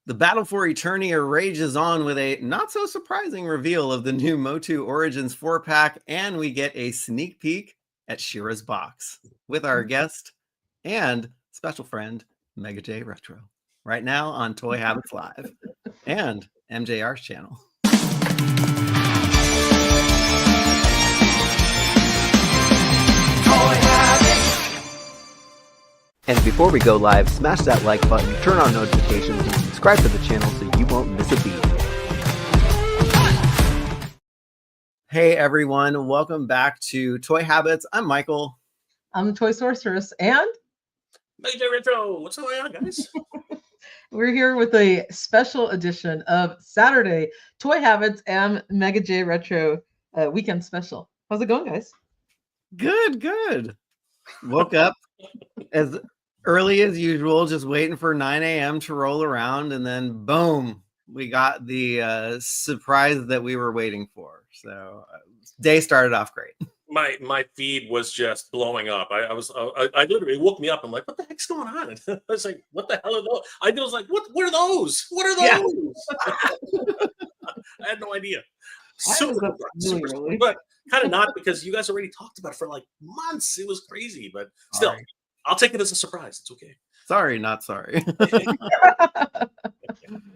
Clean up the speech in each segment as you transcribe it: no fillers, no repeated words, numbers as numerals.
The battle for Eternia rages on with a not so surprising reveal of the new Motu Origins 4-pack, and we get a sneak peek at Shira's box with our guest and special friend, Mega J Retro, right now on Toy Habits Live and MJR's channel. And before we go live, smash that like button, turn on notifications, and subscribe to the channel so you won't miss a beat. Hey everyone, welcome back to Toy Habits. I'm Michael. I'm the Toy Sorceress, and Major Retro. What's going on, guys? We're here with a special edition of Saturday Toy Habits and Mega J Retro weekend special. How's it going, guys? Good. Woke up as early as usual, just waiting for 9 a.m. to roll around, and then boom, we got the surprise that we were waiting for. So day started off great. My feed was just blowing up. I literally woke me up. I'm like, what the heck's going on? I was like, what the hell are those? I was like, what are those? What are those? Yeah. I had no idea. Super, but kind of not, because you guys already talked about it for like months. It was crazy, but still. Sorry. I'll take it as a surprise. It's okay. Sorry, not sorry.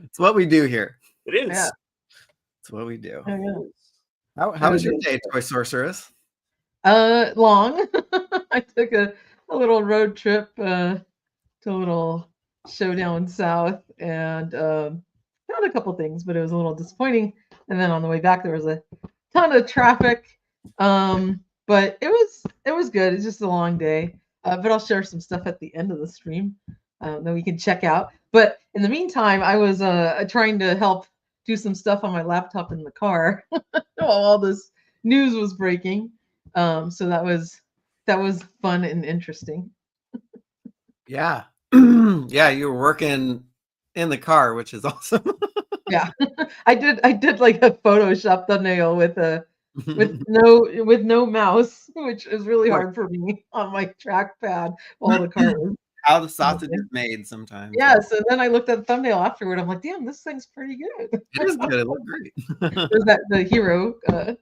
It's what we do here. It is. Yeah. It's what we do. Yeah. How was your day, Toy Sorceress? Long. I took a little road trip to a little show down south, and found a couple things, but it was a little disappointing. And then on the way back, there was a ton of traffic. But it was good. It's just a long day. But I'll share some stuff at the end of the stream that we can check out. But in the meantime, I was trying to help do some stuff on my laptop in the car while all this news was breaking. So that was fun and interesting. Yeah. Yeah, you were working in the car, which is awesome. Yeah. I did like a Photoshop thumbnail with no mouse, which is really hard for me on my trackpad while the car was. How the sausage is made sometimes. Yeah, so then I looked at the thumbnail afterward. I'm like, damn, this thing's pretty good. It is good. It looked great. There's the hero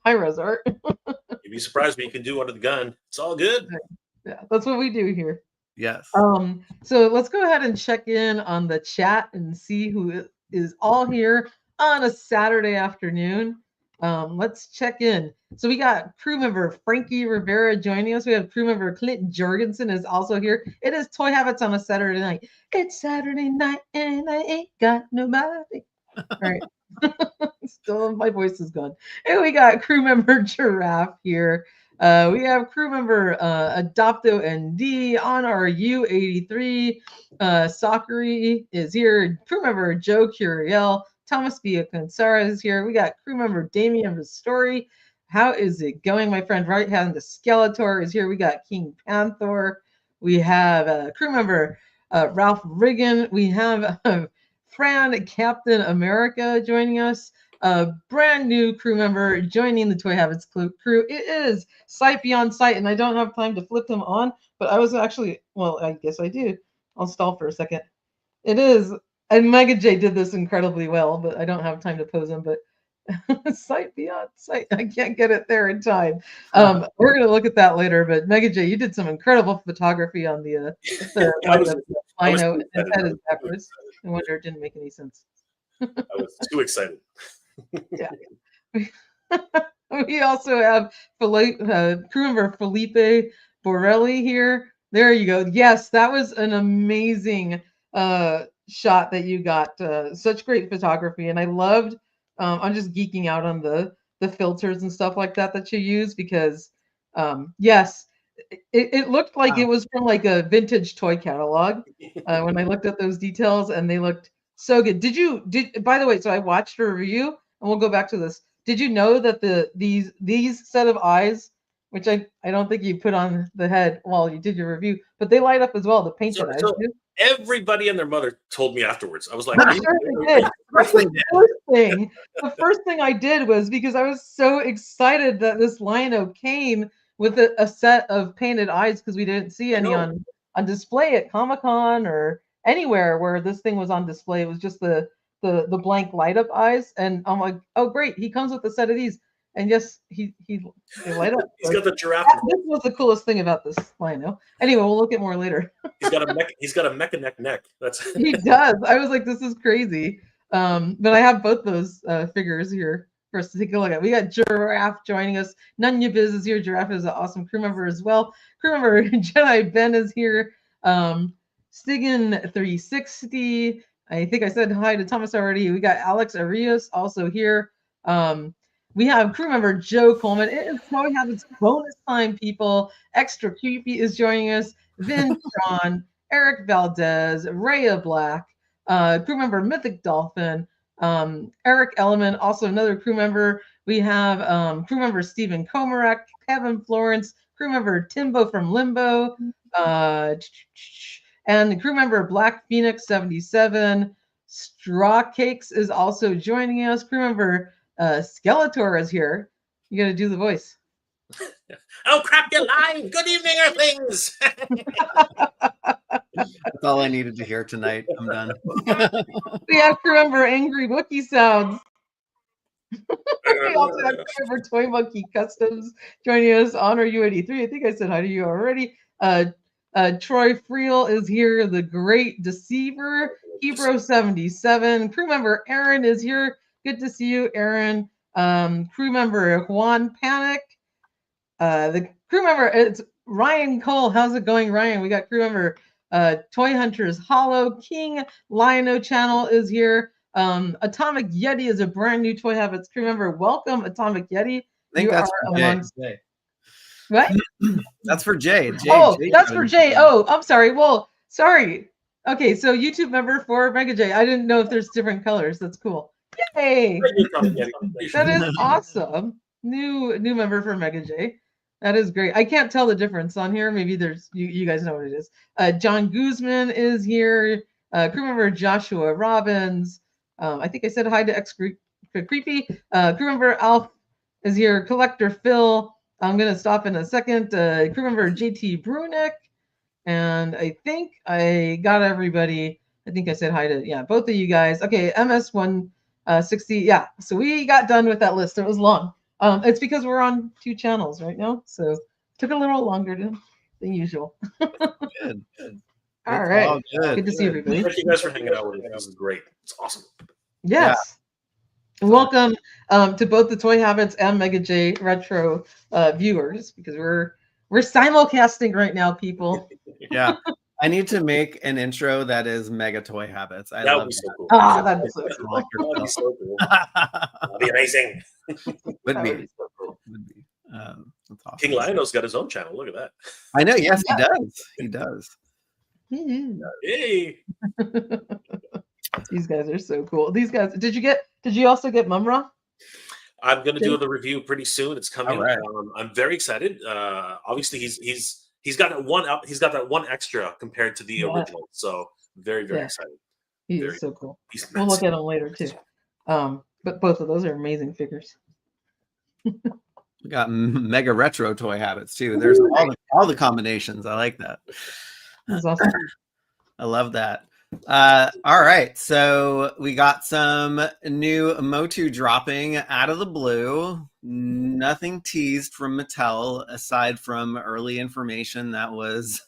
high-res art. You'd be surprised what you can do under the gun. It's all good. Yeah, that's what we do here. Yes. So let's go ahead and check in on the chat and see who is all here on a Saturday afternoon. Let's check in. So we got crew member Frankie Rivera joining us. We have crew member Clint Jorgensen is also here. It is Toy Habits on a Saturday night. It's Saturday night and I ain't got nobody. All right. Still, my voice is gone. And we got crew member Giraffe here. We have crew member Adopto ND on our U83. Sakuri is here. Crew member Joe Curiel. Thomas Biacansara is here. We got crew member Damian Ristori. How is it going, my friend? Right hand the Skeletor is here. We got King Panther. We have crew member Ralph Riggin. We have Fran Captain America joining us. A brand new crew member joining the Toy Habits crew. It is Sight Beyond Sight, and I don't have time to flip him on, but I was actually, well, I guess I do. I'll stall for a second. It is. And Mega J did this incredibly well, but I don't have time to pose him. But Sight Beyond Sight, I can't get it there in time. We're going to look at that later. But Mega J, you did some incredible photography on the Lino. That is backwards. No wonder it didn't make any sense. I was too excited. Yeah. We also have crew member Felipe Borelli here. There you go. Yes, that was an amazing shot that you got. Such great photography, and I loved. I'm just geeking out on the filters and stuff like that you use, because yes, it looked like it was from like a vintage toy catalog when I looked at those details, and they looked so good. By the way, so I watched a review, and we'll go back to this. Did you know that these set of eyes, which I don't think you put on the head while you did your review, but they light up as well, the painted eyes. Everybody and their mother told me afterwards. I was like, the first thing I did was, because I was so excited that this Lino came with a set of painted eyes, because we didn't see any on display at Comic-Con or anywhere where this thing was on display. It was just the blank light up eyes, and I'm like, oh great, he comes with a set of these, and yes, they light up. He's got the giraffe. This was the coolest thing about this lino. Anyway, we'll look at more later. He's got a mecha neck. That's He does. I was like, this is crazy. But I have both those figures here for us to take a look at. We got Giraffe joining us. Nunya Biz is here. Giraffe is an awesome crew member as well. Crew member Jedi Ben is here. Stiggin 360. I think I said hi to Thomas already. We got Alex Arias also here. We have crew member Joe Coleman. It is Toy Habits bonus time, people. Extra Creepy is joining us. Vin Sean, Eric Valdez, Rhea Black, crew member Mythic Dolphin, Eric Element, also another crew member. We have crew member Stephen Komarak, Kevin Florence, crew member Timbo from Limbo, and crew member Black Phoenix 77. Straw Cakes is also joining us. Crew member Skeletor is here. You got to do the voice. Oh crap, you're live. Good evening, Earthlings. That's all I needed to hear tonight. I'm done. We have crew member Angry Wookie Sounds. We also have crew member Toy Monkey Customs joining us. Honor U83. I think I said hi to you already. Troy Friel is here. The Great Deceiver. Hebrew 77. Crew member Aaron is here. Good to see you, Aaron. Crew member Juan Panic. The crew member, it's Ryan Cole. How's it going, Ryan? We got crew member Toy Hunters Hollow. King Lino Channel is here. Atomic Yeti is a brand new Toy Habits crew member. Welcome, Atomic Yeti. I think that's for Jay. What? That's for Jay. Jay that's for Jay. Oh, I'm sorry. Well, sorry. Okay, so YouTube member for Mega J. I didn't know if there's different colors. That's cool. Yay! That is awesome. New member for Mega J. That is great. I can't tell the difference on here. Maybe there's you guys know what it is. John Guzman is here. Crew member Joshua Robbins. I think I said hi to X Creepy. Crew member Alf is here. Collector Phil. I'm gonna stop in a second. Crew member JT Brunick. And I think I got everybody. I think I said hi to both of you guys. Okay, MS160. Yeah, so we got done with that list. It was long. It's because we're on 2 channels right now, so it took a little longer than usual. Good. All right. Good to see everybody. Thank you guys for hanging out with me. This is great. It's awesome. Yes. Yeah. Welcome to both the Toy Habits and Mega J Retro viewers, because we're simulcasting right now, people. Yeah. I need to make an intro that is Mega Toy Habits. That would be so cool. Oh, that'd be so cool. That would be so cool. That'd be amazing. Would be. So cool. Would be. That's awesome. King Lionel's got his own channel. Look at that. I know. Yes, he does. He does. Hey. These guys are so cool. These guys. Did you also get Mumra? I'm going to do the review pretty soon. It's coming. Right. I'm very excited. Obviously, he's got that one up. He's got that one extra compared to the original. So very excited. He is so cool. We'll look at him later too. But both of those are amazing figures. We got Mega Retro Toy Habits too. There's all the combinations. I like that. That's awesome. I love that. All right, so we got some new Motu dropping out of the blue. Nothing teased from Mattel aside from early information that was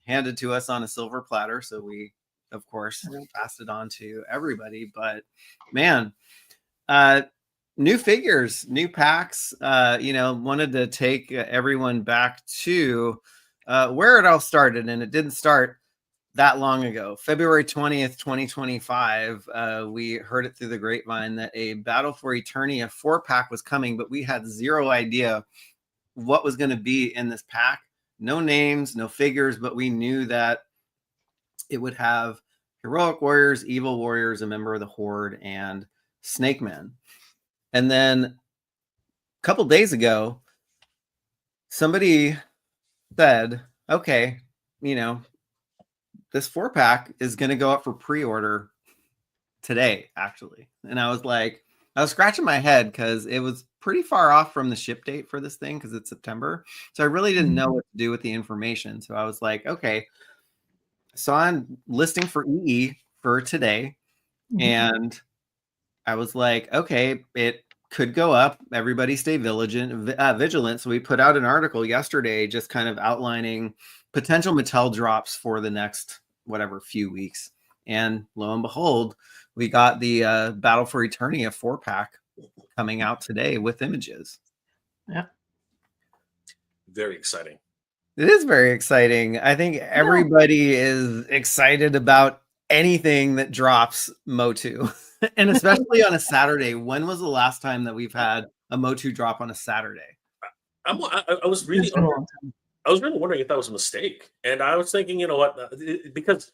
handed to us on a silver platter. So we, of course, passed it on to everybody. But man, new figures, new packs. Wanted to take everyone back to where it all started, and it didn't start that long ago. February 20th, 2025, we heard it through the grapevine that a Battle for Eternia 4-pack was coming, but we had zero idea what was going to be in this pack. No names, no figures, but we knew that it would have Heroic Warriors, Evil Warriors, a member of the Horde, and Snake Man. And then a couple days ago, somebody said, okay, this 4-pack is going to go up for pre-order today, actually. And I was scratching my head because it was pretty far off from the ship date for this thing because it's September. So I really didn't know what to do with the information. So I was like, okay, saw a listing for EE for today, and I was like, okay, it could go up. Everybody stay vigilant. So we put out an article yesterday just kind of outlining potential Mattel drops for the next whatever few weeks. And lo and behold, we got the Battle for Eternia 4-pack coming out today with images. Yeah. Very exciting. It is very exciting. I think everybody is excited about anything that drops Motu. And especially on a Saturday. When was the last time that we've had a Motu drop on a Saturday? I was really wondering if that was a mistake. And I was thinking, you know what, because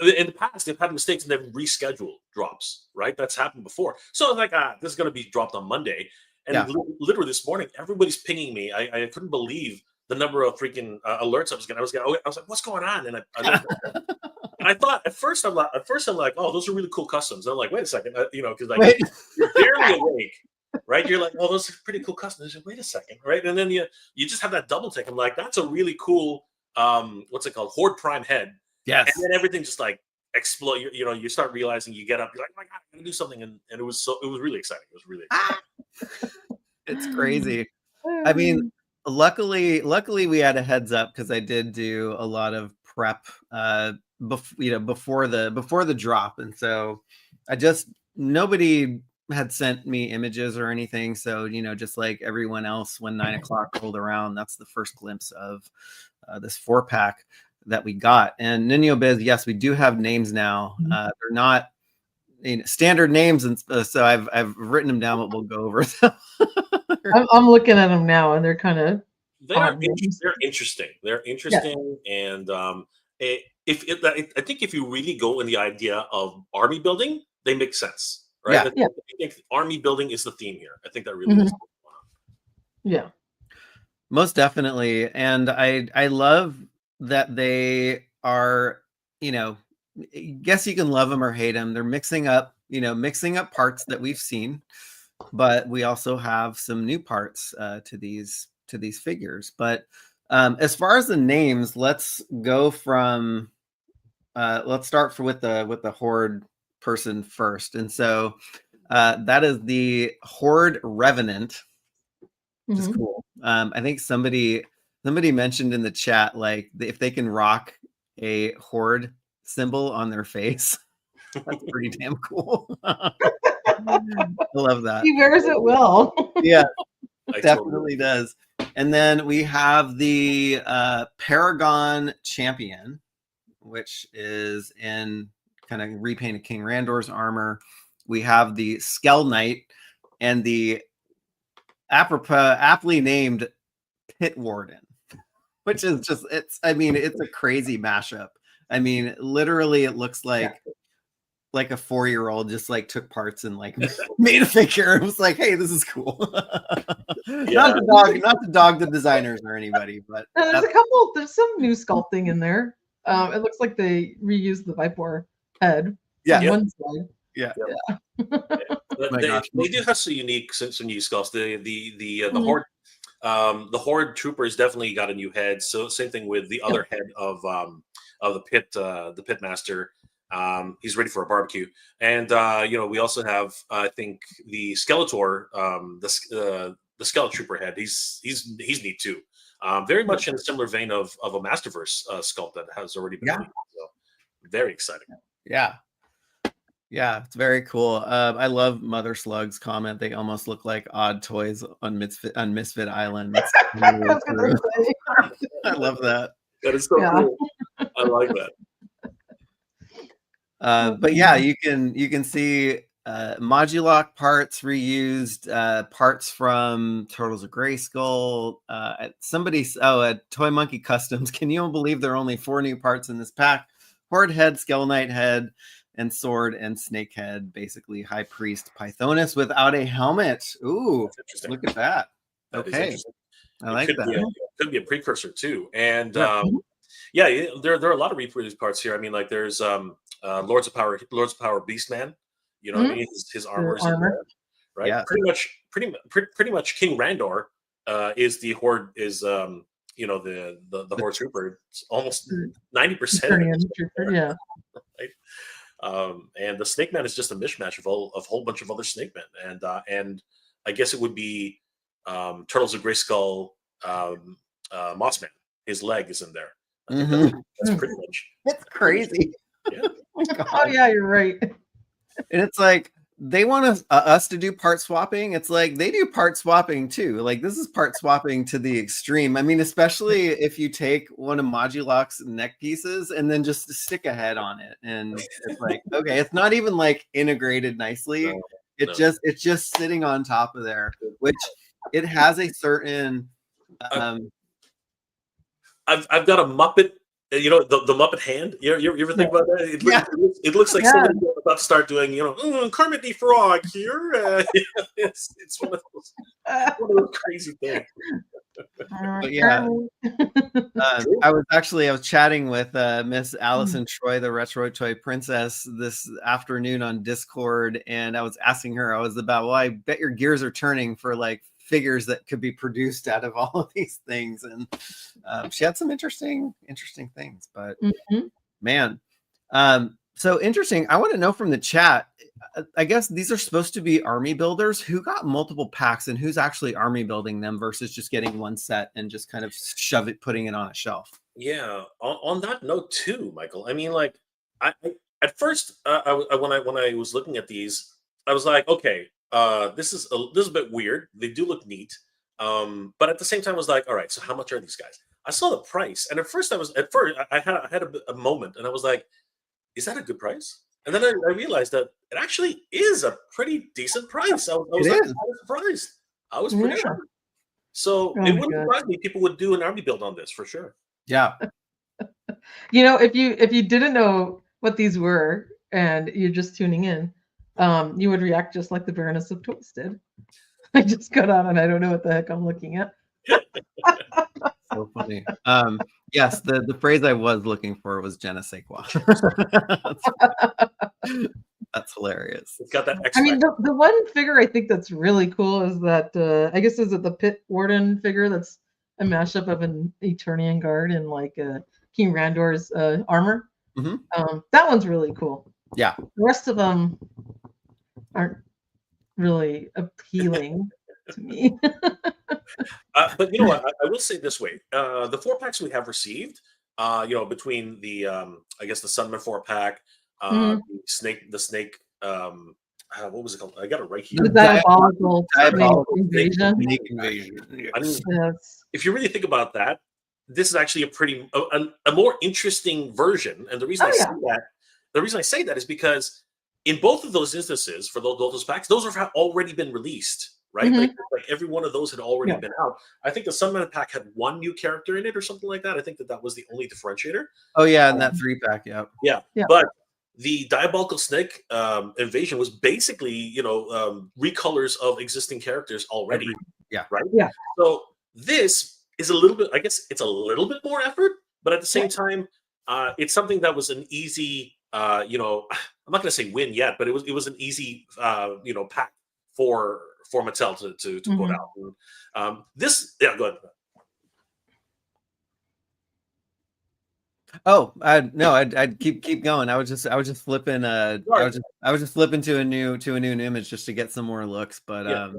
in the past they've had mistakes and they've rescheduled drops, right? That's happened before. So I was like, this is going to be dropped on Monday. And literally this morning, everybody's pinging me. I couldn't believe the number of freaking alerts I was getting. I was like, what's going on? And I and I thought at first I'm like, oh, those are really cool customs. And I'm like, wait a second, because like you're barely awake, right? You're like, oh, those are pretty cool customs. Like, wait a second, right? And then you just have that double take. I'm like, that's a really cool what's it called, Horde Prime head. Yes. And then everything just like explode. You start realizing, you get up, you're like, oh my god, I'm gonna do something, and it was really exciting. It was really exciting. It's crazy. I mean, luckily we had a heads up because I did do a lot of prep before the drop, and so nobody had sent me images or anything, so just like everyone else, when 9 o'clock rolled around, that's the first glimpse of this 4-pack that we got. And Nino Biz, yes, we do have names now. They're not standard names, and so I've written them down, but we'll go over them. I'm looking at them now, and they're kind of they're interesting. They're interesting, and I think if you really go in the idea of army building, they make sense, right? Yeah. I think army building is the theme here. I think that really is. Yeah, most definitely. And I love that they are, guess you can love them or hate them. They're mixing up parts that we've seen, but we also have some new parts to these figures. But as far as the names, let's go from let's start with the Horde person first. And so that is the Horde Revenant, which is cool. I think somebody mentioned in the chat, like, if they can rock a Horde symbol on their face, that's pretty damn cool. I love that. He wears it well. Yeah, definitely does. And then we have the Paragon Champion, which is in kind of repainted King Randor's armor. We have the Skell Knight and the aptly named Pit Warden, which is just, it's a crazy mashup. I mean, literally it looks like a 4-year-old just like took parts and like made a figure. It was like, hey, this is cool. Not the dog the designers or anybody, but there's some new sculpting in there. It looks like they reused the Vipor head. Yeah. One side. Yeah. They do have some new sculpts. The Horde, the Horde Troopers definitely got a new head. So same thing with the other head of the Pit Master. He's ready for a barbecue. And we also have, I think, the Skeletor, the Skeletor Trooper head. He's neat too. Very much in a similar vein of a Masterverse sculpt that has already been released. So very exciting. Yeah, it's very cool. I love Mother Slug's comment. They almost look like odd toys on Misfit Island. That's really true. I love that. That is so cool. I like that. But yeah, you can see Modulok parts reused, parts from Turtles of Grayskull. Toy Monkey Customs. Can you believe there are only 4 new parts in this pack? Horde head, Skell Knight head, and sword and snake head. Basically, High Priest Pythonus without a helmet. Ooh, look at that. Okay, I like that. Could be a precursor too, and there are a lot of reproduced parts here. I mean, like there's Lords of Power Beastman. What I mean? His armor is in there, right? Yeah. Pretty much King Randor is the Horde is the Horde Trooper. It's almost Mm. 90%. Eternia Trooper, yeah. Right? And the Snake Man is just a mishmash of a whole bunch of other Snake Men, and I guess it would be Turtles of Grayskull, Moss Man. His leg is in there. I think that's pretty much. It's crazy. Yeah. Oh yeah, you're right. And it's like they want us to do part swapping. It's like they do part swapping too. Like this is part swapping to the extreme. I mean, especially if you take one of Modulok's neck pieces and then just stick a head on it, and it's like, okay, it's not even like integrated nicely. It's just sitting on top of there, which it has a certain. I've got a Muppet. The Muppet hand. You ever think about that? It looks like somebody's about to start doing, Kermit the Frog here. It's one of those crazy things. But yeah, I was chatting with Miss Allison Troy, the Retro Toy Princess, this afternoon on Discord, and I was asking her, well, I bet your gears are turning for like figures that could be produced out of all of these things, and she had some interesting things. But man, so interesting. I want to know from the chat, I guess these are supposed to be army builders. Who got multiple packs and who's actually army building them versus just getting one set and just kind of putting it on a shelf? Yeah, on that note too, Michael, I mean, like I at first when I was looking at these, I was like, okay, this is a bit weird. They do look neat, but at the same time, I was like, all right, so how much are these guys? I saw the price, and at first I had a moment, and I was like, is that a good price? And then I realized that it actually is a pretty decent price. I was like, surprised. I was pretty shocked. So it wouldn't surprise me people would do an army build on this for sure. Yeah. If you didn't know what these were and you're just tuning in, you would react just like the Baroness of Toys did. I just got on and I don't know what the heck I'm looking at. So funny. Yes, the phrase I was looking for was je ne sais quoi. That's hilarious. It's got that. I mean, the one figure I think that's really cool is that I guess is it the Pit Warden figure that's a mashup of an Eternian guard and like King Randor's armor. That one's really cool. Yeah. The rest of them aren't really appealing to me. But you know what? I will say this way: the 4-packs we have received, between the I guess the Sunman 4-pack, the snake. What was it called? I got it right here. The diabolical invasion. I mean, if you really think about that, this is actually a more interesting version. And the reason I say that is because in both of those instances, for those packs, those have already been released. Right, like every one of those had already been out. I think the Sunman pack had one new character in it or something like that. I think that was the only differentiator. Oh yeah, and that 3-pack, yeah. But the Diabolical Snake invasion was basically, recolors of existing characters already. Right. Yeah. So this is a little bit. I guess it's a little bit more effort, but at the same time, it's something that was an easy. I'm not going to say win yet, but it was an easy, pack for Mattel to put out. And, go ahead. Oh, I'd keep going. I was just flipping. I was just flipping to a new image just to get some more looks. But I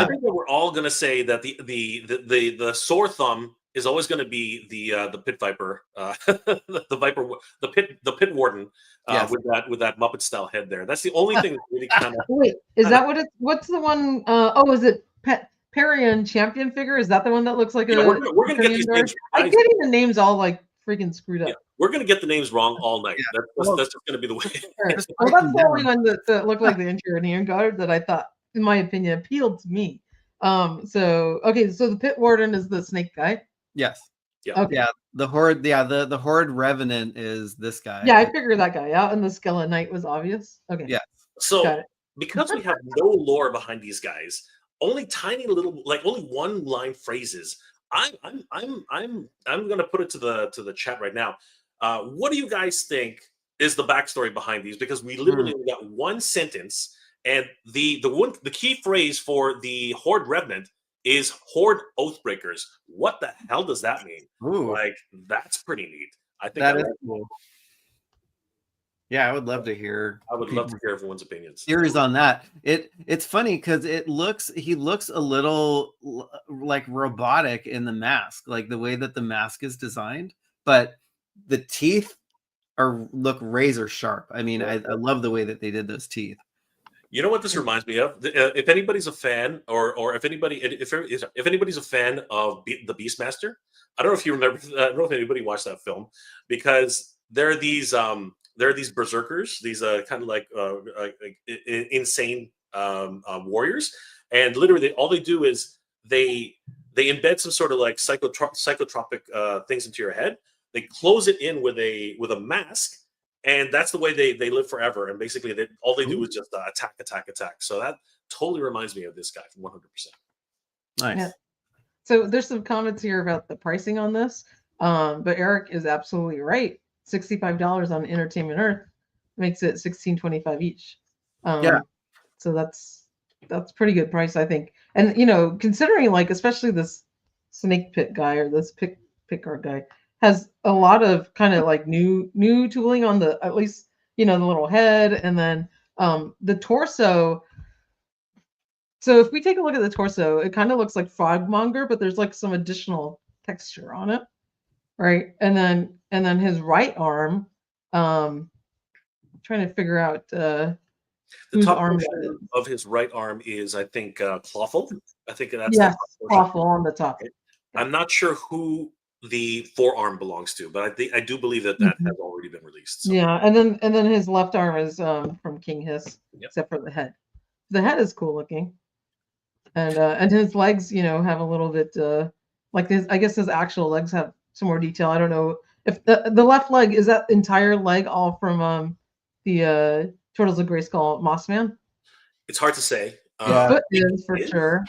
think that we're all going to say that the sore thumb is always going to be the Pit Viper, the Viper, the Pit Warden, with that Muppet style head there. That's the only thing that really kind of. Wait, is that what it's? What's the one? Is it Parian Champion figure? Is that the one that looks like a? We're going to get these names. I'm getting the names all like freaking screwed up. Yeah, we're going to get the names wrong all night. That's just going to be the way. Well, that's the only one that looked like the Eternian guard that I thought, in my opinion, appealed to me. So the Pit Warden is the snake guy. Yes. Yeah. Okay. Yeah. The Horde. Yeah. The Horde Revenant is this guy. Yeah, I figured that guy out, and the Skeleton Knight was obvious. Okay. Yeah. So because we have no lore behind these guys, only tiny little, like only one line phrases. I'm going to put it to the chat right now. What do you guys think is the backstory behind these? Because we literally only got one sentence, and the key phrase for the Horde Revenant is Horde Oathbreakers. What the hell does that mean? Ooh, Like, that's pretty neat. I think that is cool. Yeah, I would love to hear. I would love to hear everyone's opinions. Theories on that. It's funny because he looks a little like robotic in the mask, like the way that the mask is designed, but the teeth look razor sharp. I mean, I love the way that they did those teeth. You know what this reminds me of? If anybody's a fan, or if anybody's a fan of the Beastmaster, I don't know if you remember. I don't know if anybody watched that film, because there are these berserkers, these kind of like insane warriors, and literally all they do is they embed some sort of like psychotropic things into your head. They close it in with a mask. And that's the way they live forever. And basically, all they do is just attack. So that totally reminds me of this guy, 100%. Nice. Yeah. So there's some comments here about the pricing on this. But Eric is absolutely right. $65 on Entertainment Earth makes it $16.25 each. Yeah. So that's pretty good price, I think. And, you know, considering like, especially this snake pit guy or this pick art guy, has a lot of kind of like new tooling on the, at least, you know, the little head, and then the torso. So if we take a look at the torso, it kind of looks like Frogmonger, but there's like some additional texture on it, right? And then his right arm, I'm trying to figure out the top arm of his right arm is, I think, Clawful. I think that's Clawful on the top. I'm not sure who the forearm belongs to, but I do believe that has already been released. So. Yeah, and then his left arm is from King Hiss, except for the head. The head is cool looking, and his legs, you know, have a little bit like this. I guess his actual legs have some more detail. I don't know if the left leg is that entire leg all from the Turtles of Grayskull Mossman. It's hard to say. Foot is for sure.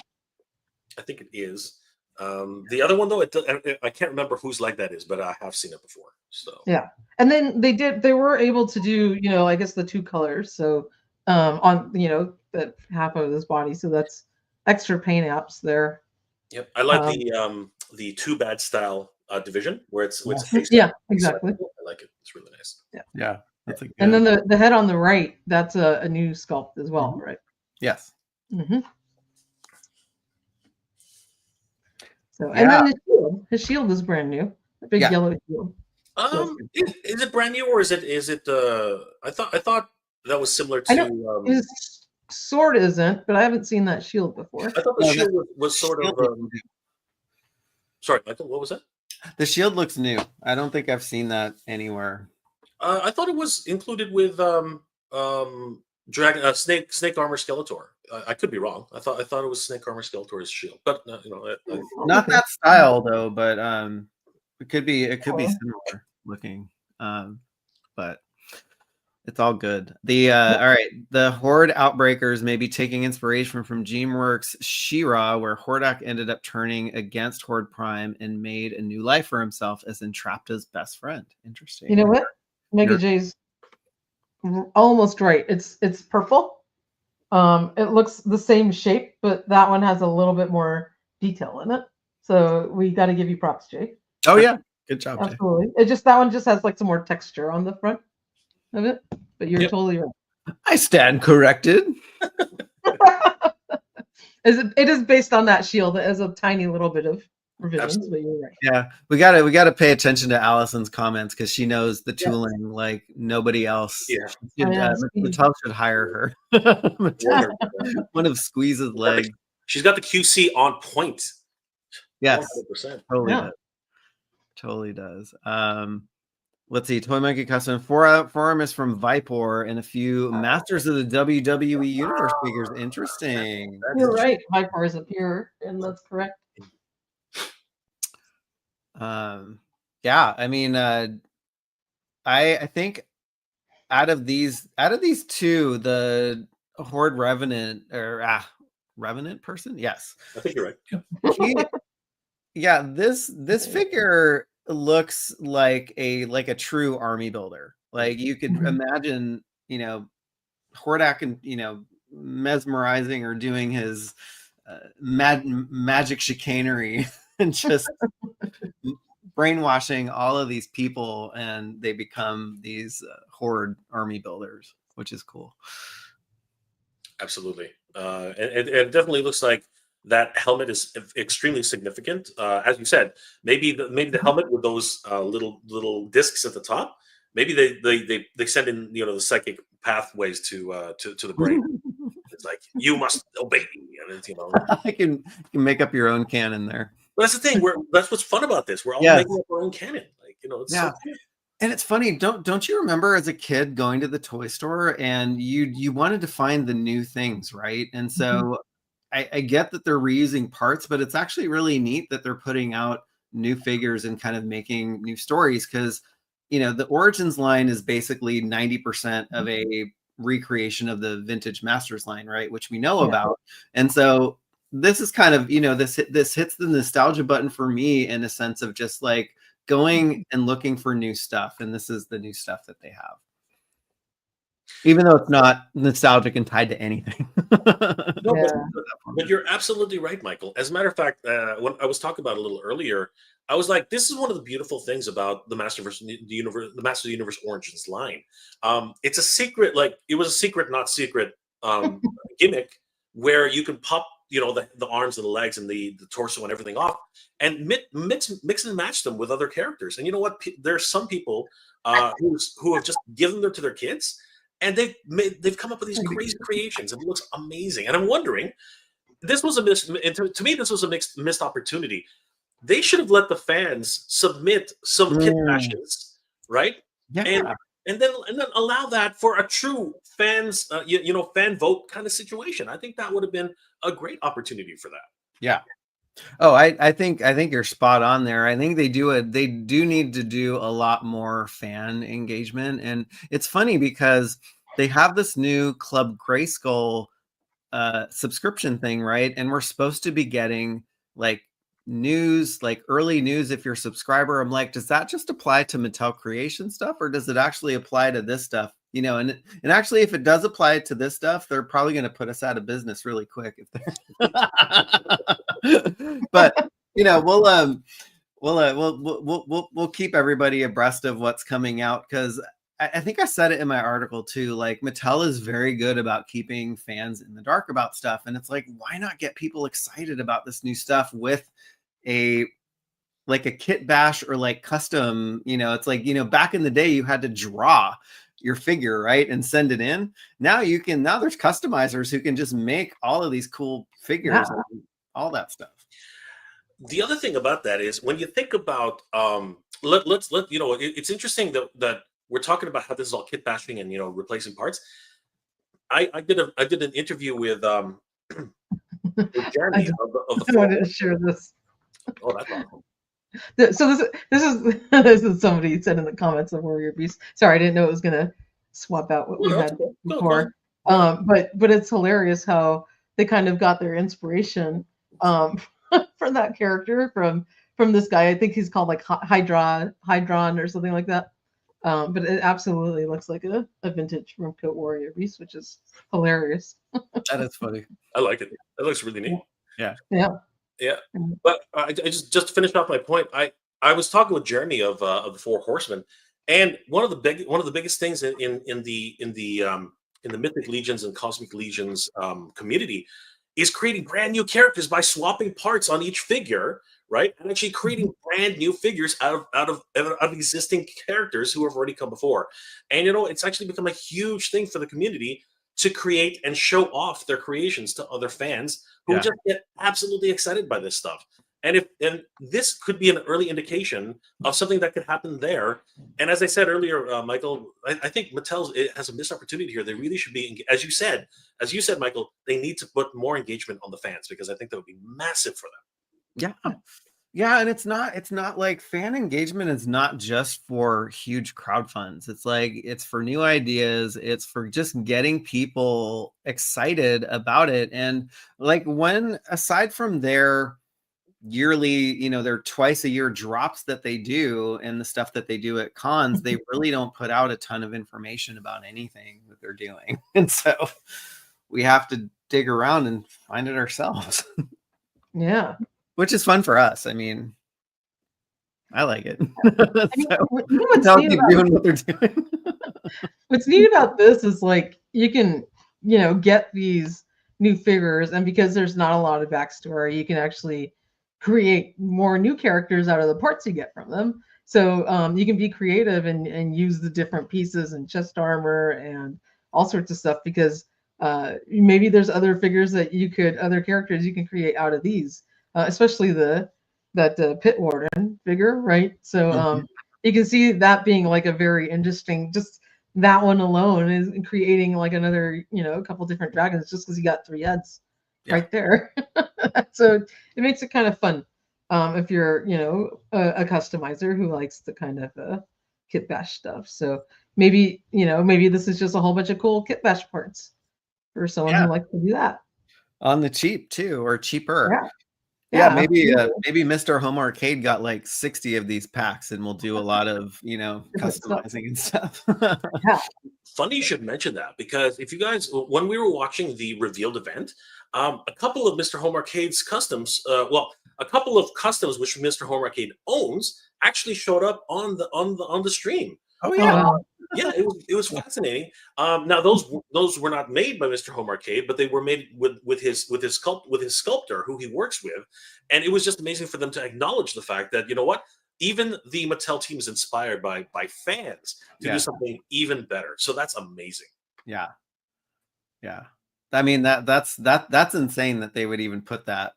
I think it is. The other one though, I can't remember whose leg that is, but I have seen it before. So yeah, and then they were able to do, you know, I guess the two colors. So on, you know, that half of his body. So that's extra paint apps there. Yep, I like the Too Bad style division where it's exactly. I like it. It's really nice. Yeah. That's and then the head on the right, that's a new sculpt as well, right? Yes. Mm-hmm. So, and then his shield is brand new. A big yellow shield. Is it brand new, or is it? I thought that was similar to. His sword isn't, but I haven't seen that shield before. I thought the shield was sort of. Sorry, Michael. What was that? The shield looks new. I don't think I've seen that anywhere. I thought it was included with Dragon Snake Armor Skeletor. I could be wrong. I thought it was Snake Armor Skeletor's shield, but you know, not that style though. But it could be similar looking. But it's all good. All right, the Horde Outbreakers may be taking inspiration from DreamWorks' Shira, where Hordak ended up turning against Horde Prime and made a new life for himself as Entrapta's best friend. Interesting. You know what? Mega J's almost right. It's purple. It looks the same shape, but that one has a little bit more detail in it. So we got to give you props, Jay. Oh yeah, good job. Absolutely. Jay. That one just has like some more texture on the front of it. But you're totally right. I stand corrected. It is based on that shield. It has a tiny little bit of revisions, but you're right. Yeah, we gotta pay attention to Allison's comments because she knows the tooling like nobody else. Yeah, Mattel should hire her. One of Squeeze's legs. She's got the QC on point. Yes, 100%. Totally does. Let's see. Toy Monkey Custom forearm is from Vipor and a few Masters of the WWE Universe figures. Interesting. You're right. Vipor is up here, and that's correct. Yeah, I mean, I think out of these two, the Horde Revenant or Revenant person, yes, I think you're right. Yeah, this figure looks like a true army builder. Like you could imagine, you know, Hordak and, you know, mesmerizing or doing his magic chicanery and just brainwashing all of these people, and they become these horde army builders, which is cool. Absolutely. And it definitely looks like that helmet is extremely significant. As you said, maybe the helmet with those little discs at the top, maybe they send in the psychic pathways to the brain. It's like, you must obey me, and it's, you can make up your own canon there. But that's the thing. That's what's fun about this. We're all Yes. making up our own canon. Like, it's so cool. And it's funny, don't you remember as a kid going to the toy store and you wanted to find the new things, right? And so I get that they're reusing parts, but it's actually really neat that they're putting out new figures and kind of making new stories, because the Origins line is basically 90% of a recreation of the vintage Masters line, right? Which we know about. And so this is kind of, this hits the nostalgia button for me in a sense of just like going and looking for new stuff. And this is the new stuff that they have, even though it's not nostalgic and tied to anything. No, but you're absolutely right, Michael. As a matter of fact, when I was talking about it a little earlier, I was like, this is one of the beautiful things about the Masterverse, the Master of the Universe Origins line. It's a secret, like it was a secret, not secret gimmick where you can pop, the arms and the legs and the torso and everything off, and mix and match them with other characters. And you know what? There's some people who have just given them to their kids, and they've come up with these crazy creations, and it looks amazing. And I'm wondering, this was to me, this was a missed opportunity. They should have let the fans submit some kit bashes, right? Yeah. And then allow that for a true fans, fan vote kind of situation. I think that would have been a great opportunity for that. Yeah. Oh, I think you're spot on there. I think they do need to do a lot more fan engagement. And it's funny because they have this new Club Grayskull subscription thing, right? And we're supposed to be getting like news, like early news if you're a subscriber. I'm like, does that just apply to Mattel Creation stuff, or does it actually apply to this stuff? And actually, if it does apply to this stuff, they're probably going to put us out of business really quick if they're but we'll keep everybody abreast of what's coming out, because I think I said it in my article too, like Mattel is very good about keeping fans in the dark about stuff. And it's like, why not get people excited about this new stuff with a kit bash or like custom, it's like, back in the day you had to draw your figure, right, and send it in. Now there's customizers who can just make all of these cool figures and all that stuff. The other thing about that is when you think about it's interesting that we're talking about how this is all kit bashing and replacing parts. I did an interview with Jeremy of the I wanted to share this. Oh, that's awesome. So this is somebody said in the comments of Warrior Beast. Sorry, I didn't know it was gonna swap out what we had before. But it's hilarious how they kind of got their inspiration for that character from this guy. I think he's called like Hydron or something like that. But it absolutely looks like a vintage Rimcoat Warrior Beast, which is hilarious. That is funny. I like it. That looks really neat. Yeah. But I just to finish off my point, I was talking with Jeremy of the Four Horsemen, and one of the biggest things in the Mythic Legions and Cosmic Legions community is creating brand new characters by swapping parts on each figure, right? And actually creating brand new figures out of existing characters who have already come before. And it's actually become a huge thing for the community to create and show off their creations to other fans who just get absolutely excited by this stuff. And this could be an early indication of something that could happen there. And as I said earlier, Michael, I think Mattel has a missed opportunity here. They really should be, as you said, Michael, they need to put more engagement on the fans, because I think that would be massive for them. Yeah, and it's not like fan engagement is not just for huge crowd funds. It's like it's for new ideas. It's for just getting people excited about it. And like when aside from their yearly, their twice a year drops that they do and the stuff that they do at cons, they really don't put out a ton of information about anything that they're doing. And so we have to dig around and find it ourselves. Yeah. Which is fun for us. I mean, I like it. I mean, So, you know what's tell neat keep about, doing what they're doing. what's neat about this is like you can, you know, get these new figures, and because there's not a lot of backstory, you can actually create more new characters out of the parts you get from them. So you can be creative and use the different pieces and chest armor and all sorts of stuff, because maybe there's other figures that you could, other characters you can create out of these, especially that pit warden figure, right? So you can see that being like a very interesting, just that one alone is creating like another, you know, a couple different dragons just because you got 3 heads right there. So it makes it kind of fun if you're, you know, a customizer who likes the kind of kit bash stuff. So maybe, you know, maybe this is just a whole bunch of cool kit bash parts for someone who likes to do that on the cheap too, or cheaper. Yeah, maybe maybe Mr. Home Arcade got like 60 of these packs, and we'll do a lot of, you know, customizing and stuff. Yeah. Funny you should mention that, because if you guys, when we were watching the revealed event, a couple of Mr. Home Arcade's customs, a couple of customs which Mr. Home Arcade owns actually showed up on the stream. Oh yeah. Yeah, it was fascinating. Now those were not made by Mr. Home Arcade, but they were made with his sculptor who he works with, and it was just amazing for them to acknowledge the fact that, you know what, even the Mattel team is inspired by fans to do something even better. So that's amazing. Yeah. I mean, that's insane that they would even put that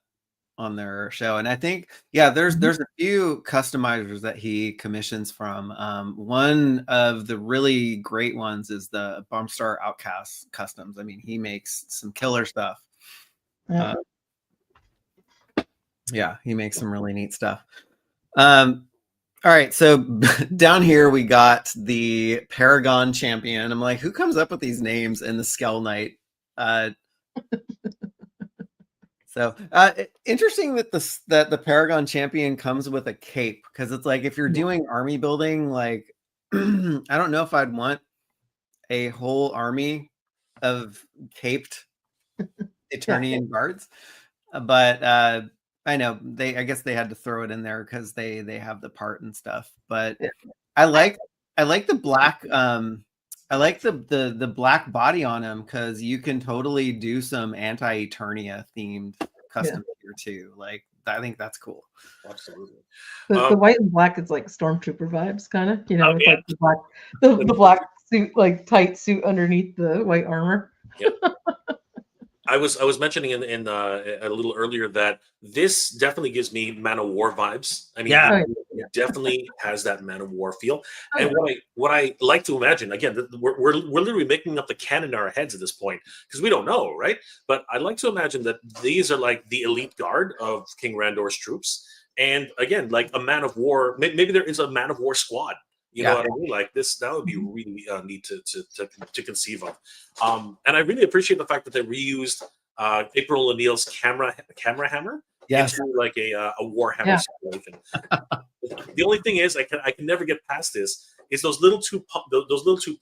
on their show. And I think, there's a few customizers that he commissions from. One of the really great ones is the Bombstar Outcast customs. I mean, he makes some killer stuff. He makes some really neat stuff. All right, so down here we got the Paragon Champion. I'm like, who comes up with these names? And the Skell Knight. So interesting that the Paragon Champion comes with a cape, because it's like, if you're doing army building, like I don't know if I'd want a whole army of caped Eternian guards, but I know I guess they had to throw it in there because they have the part and stuff. But I like the black I like the black body on him, because you can totally do some anti-Eternia themed custom here too. Like, I think that's cool. Absolutely. The white and black is like stormtrooper vibes, kind of, you know, with like the black suit, like tight suit underneath the white armor. Yeah. I was mentioning in a little earlier that this definitely gives me Man of War vibes. I mean, it definitely has that Man of War feel. And what I like to imagine, again, we're literally making up the canon in our heads at this point, because we don't know, right? But I like to imagine that these are like the elite guard of King Randor's troops, and again, like a Man of War. Maybe there is a Man of War squad. You know what I mean? Like this, that would be really neat to conceive of. And I really appreciate the fact that they reused April O'Neil's camera hammer into like a Warhammer situation. The only thing is, I can never get past this, is those little two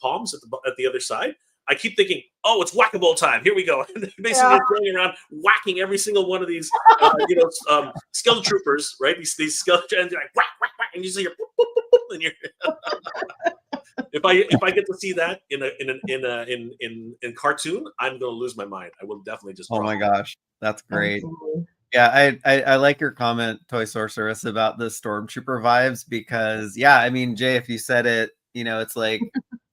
palms at the other side. I keep thinking, oh, it's whack-a-mole time. Here we go. And basically going around whacking every single one of these, skeleton troopers, right? These skeleton, and they're like whack, whack, whack, and you see your boop, boop, boop, boop, and you're. If I get to see that in cartoon, I'm going to lose my mind. I will definitely just. Oh my gosh, that's great. Absolutely. Yeah, I like your comment, Toy Sorceress, about the Stormtrooper vibes, because I mean, Jay, if you said it, you know, it's like.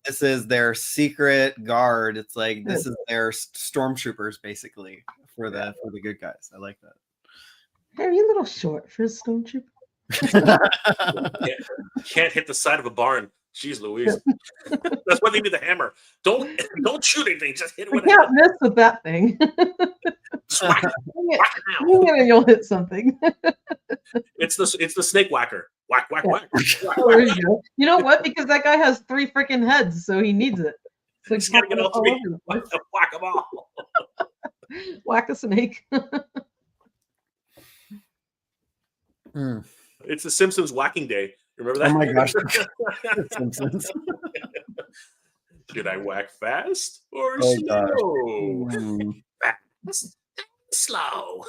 This is their secret guard. It's like, this is their stormtroopers, basically, for the good guys. I like that. Are you a little short for a stormtrooper? Can't hit the side of a barn. Jeez Louise. That's why they need the hammer. Don't shoot anything. Just hit it with a hammer. Can't mess with that thing. Just whack it. Whack it now. And you'll hit something. It's the snake whacker. Whack, whack, whack. Whack, there you go. You know what? Because that guy has 3 freaking heads, so he needs it. So he's gotta get all 3. Whack them all. Whack a snake. It's the Simpsons whacking day. Remember that? Oh my gosh. Simpsons. Should I whack fast or slow? Slow.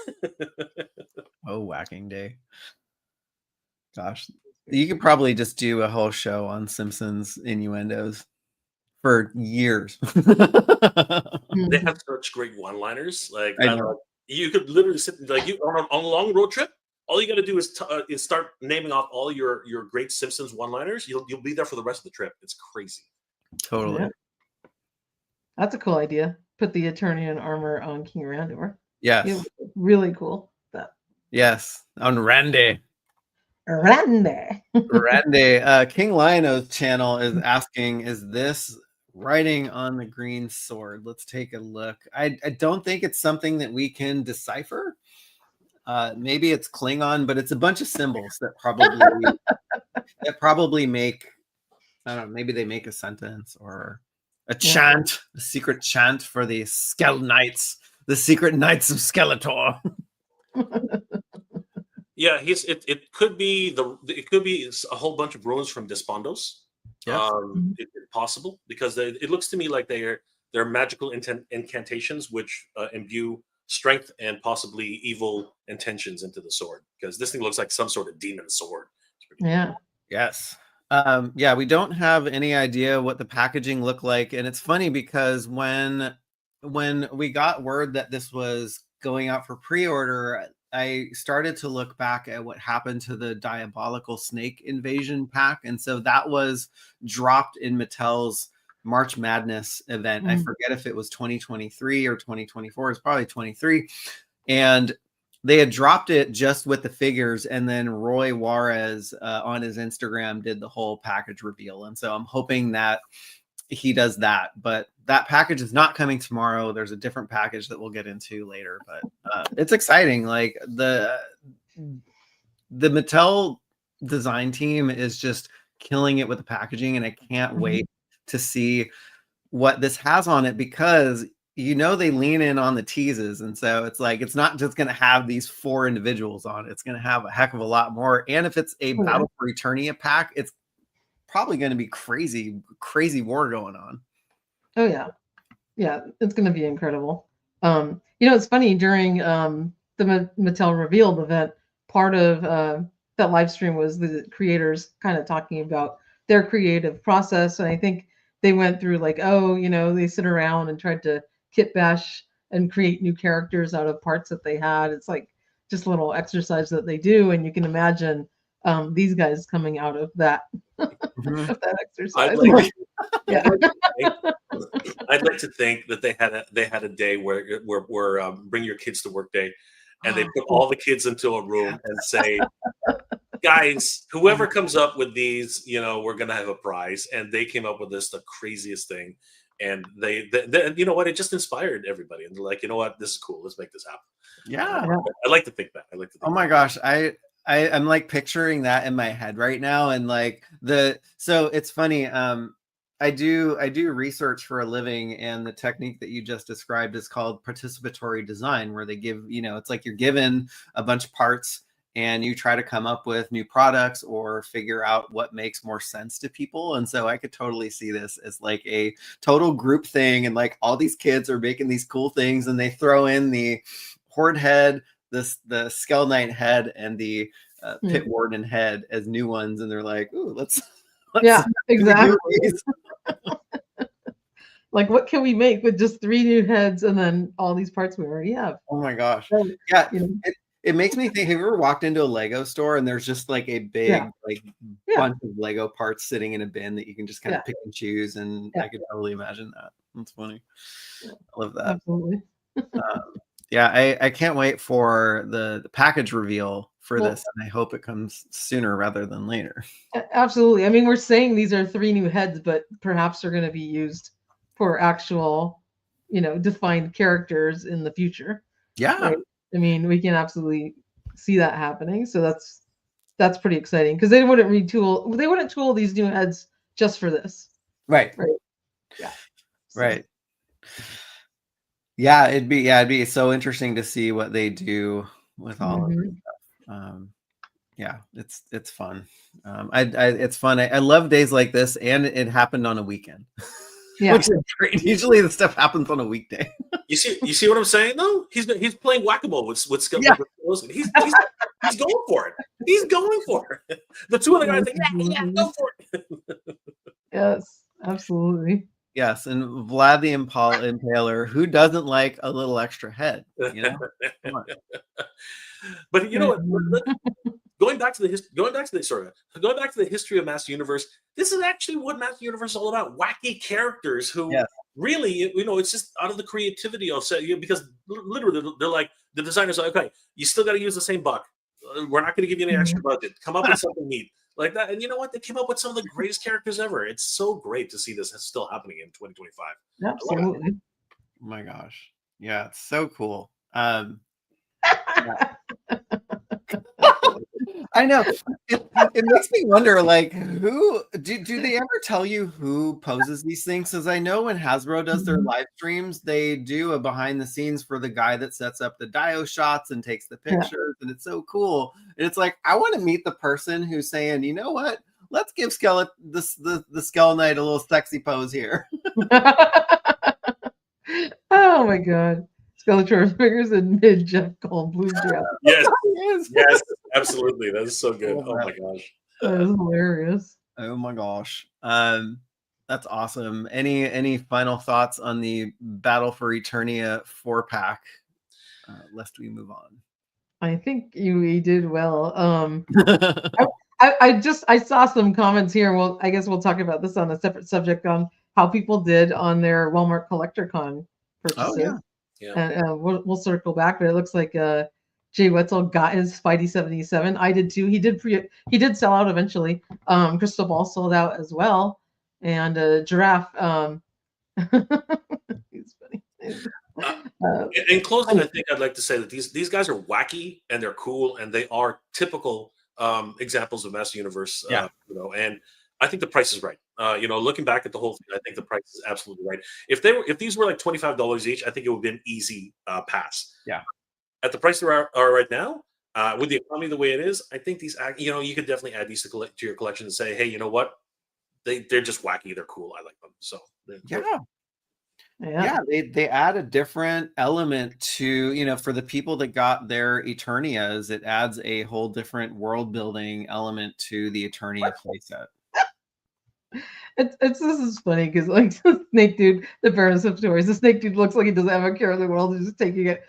Oh, whacking day. Gosh, you could probably just do a whole show on Simpsons innuendos for years. They have such great one-liners. Like I know. you could literally sit like you on a long road trip. All you got to do is start naming off all your great Simpsons one-liners. You'll be there for the rest of the trip. It's crazy. Totally. Yeah. That's a cool idea. Put the Eternian armor on King Randor. Yes. Yeah, really cool. That. Yes. On Randy. Randy. Randy. King Liono's channel is asking, is this writing on the green sword? Let's take a look. I don't think it's something that we can decipher. Maybe it's Klingon, but it's a bunch of symbols that probably make, I don't know, maybe they make a sentence or a chant, a secret chant for the Skell Knights, the secret Knights of Skeletor. Yeah, it could be a whole bunch of runes from Despondos. Yeah. It's possible because it looks to me like they're magical incantations which imbue strength and possibly evil intentions into the sword, because this thing looks like some sort of demon sword. Yeah. Yes. Yeah, we don't have any idea what the packaging looked like, and it's funny because when we got word that this was going out for pre-order, I started to look back at what happened to the Diabolical Snake Invasion pack, and so that was dropped in Mattel's March Madness event. I forget if it was 2023 or 2024. It's probably 23, and they had dropped it just with the figures, and then Roy Juarez on his Instagram did the whole package reveal, and so I'm hoping that he does that. But that package is not coming tomorrow. There's a different package that we'll get into later, but it's exciting. Like the Mattel design team is just killing it with the packaging, and I can't wait to see what this has on it, because they lean in on the teases, and so it's like it's not just going to have these 4 individuals on it. It's going to have a heck of a lot more, and if it's a Battle for Eternia pack, it's probably going to be crazy war going on. Oh yeah, it's going to be incredible. It's funny, during the Mattel Revealed event, part of that live stream was the creators kind of talking about their creative process, and I think they went through like, they sit around and tried to kit bash and create new characters out of parts that they had. It's like just a little exercise that they do, and you can imagine these guys coming out of that, of that exercise. I'd like to think that they had a day where bring your kids to work day, and they put all the kids into a room and say, guys, whoever comes up with these, we're gonna have a prize. And they came up with the craziest thing, and they you know what, it just inspired everybody, and they're like, you know what, this is cool, let's make this happen. Yeah, I like to think that. Oh my gosh, I'm like picturing that in my head right now, and like so it's funny. I do research for a living, and the technique that you just described is called participatory design, where they give, it's like you're given a bunch of parts and you try to come up with new products or figure out what makes more sense to people. And so I could totally see this as like a total group thing, and like all these kids are making these cool things, and they throw in the Horde head, the Skell Knight head, and the Pit Warden head as new ones, and they're like, ooh, let's yeah, exactly. Like, what can we make with just 3 new heads and then all these parts we already have? Oh my gosh. Yeah. It makes me think, have you ever walked into a Lego store and there's just like a big bunch of Lego parts sitting in a bin that you can just kind of pick and choose, and I could totally imagine that. That's funny. I love that. Absolutely. I can't wait for the package reveal for this, and I hope it comes sooner rather than later. Absolutely. I mean, we're saying these are 3 new heads, but perhaps they're going to be used for actual, defined characters in the future. Yeah. Right? I mean, we can absolutely see that happening. So that's pretty exciting, because they wouldn't tool these new heads just for this. Right. Yeah. Right. Yeah, it'd be so interesting to see what they do with all of this stuff. Yeah, it's fun. It's fun. I love days like this, and it happened on a weekend. Yeah. Which is great. Usually the stuff happens on a weekday. You see what I'm saying though? He's playing whack-a-mole with Yeah. He's going for it. He's going for it. The two other guys like, yeah, go for it. Yes, absolutely. Yes, and Vlad the Impaler, who doesn't like a little extra head? You know, come on. But you know what? Going back to the history of Master Universe, this is actually what Master Universe is all about. Wacky characters who Yes. really, it's just out of the creativity of because literally they're like, the designers are like, okay, you still got to use the same buck. We're not going to give you any extra budget. Come up with something neat like that. And you know what? They came up with some of the greatest characters ever. It's so great to see this still happening in 2025. Absolutely. Oh my gosh. Yeah, it's so cool. I know. It makes me wonder, like, who do they ever tell you who poses these things? Because I know when Hasbro does their live streams, they do a behind the scenes for the guy that sets up the dio shots and takes the pictures, and it's so cool. And it's like, I want to meet the person who's saying, you know what? Let's give the Skell Knight a little sexy pose here. Oh my god. Skeletor figures in mid Jeff Goldblum dress. Yes, absolutely. That is so good. Oh my gosh. That is hilarious. Oh my gosh. That's awesome. Any final thoughts on the Battle for Eternia 4-pack, lest we move on? I think you did well. I saw some comments here. Well, I guess we'll talk about this on a separate subject on how people did on their Walmart CollectorCon purchases. Oh, yeah. And we'll circle back, but it looks like Jay Wetzel got his Spidey 77. I did too. He did sell out eventually. Crystal Ball sold out as well, and Giraffe. He's funny. In closing, I think I'd like to say that these guys are wacky and they're cool and they are typical examples of Master Universe. And I think the price is right. Looking back at the whole thing, I think the price is absolutely right. If these were like $25 each, I think it would be an easy pass. Yeah. At the price they are right now, with the economy the way it is, I think these, you could definitely add these to your collection and say, hey, you know what? They're just wacky. They're cool. I like them. So yeah, they add a different element to, for the people that got their Eternias, it adds a whole different world building element to the Eternia playset. This is funny because like the snake dude, the Baroness of Toys, the snake dude looks like he doesn't have a care in the world. He's just taking it,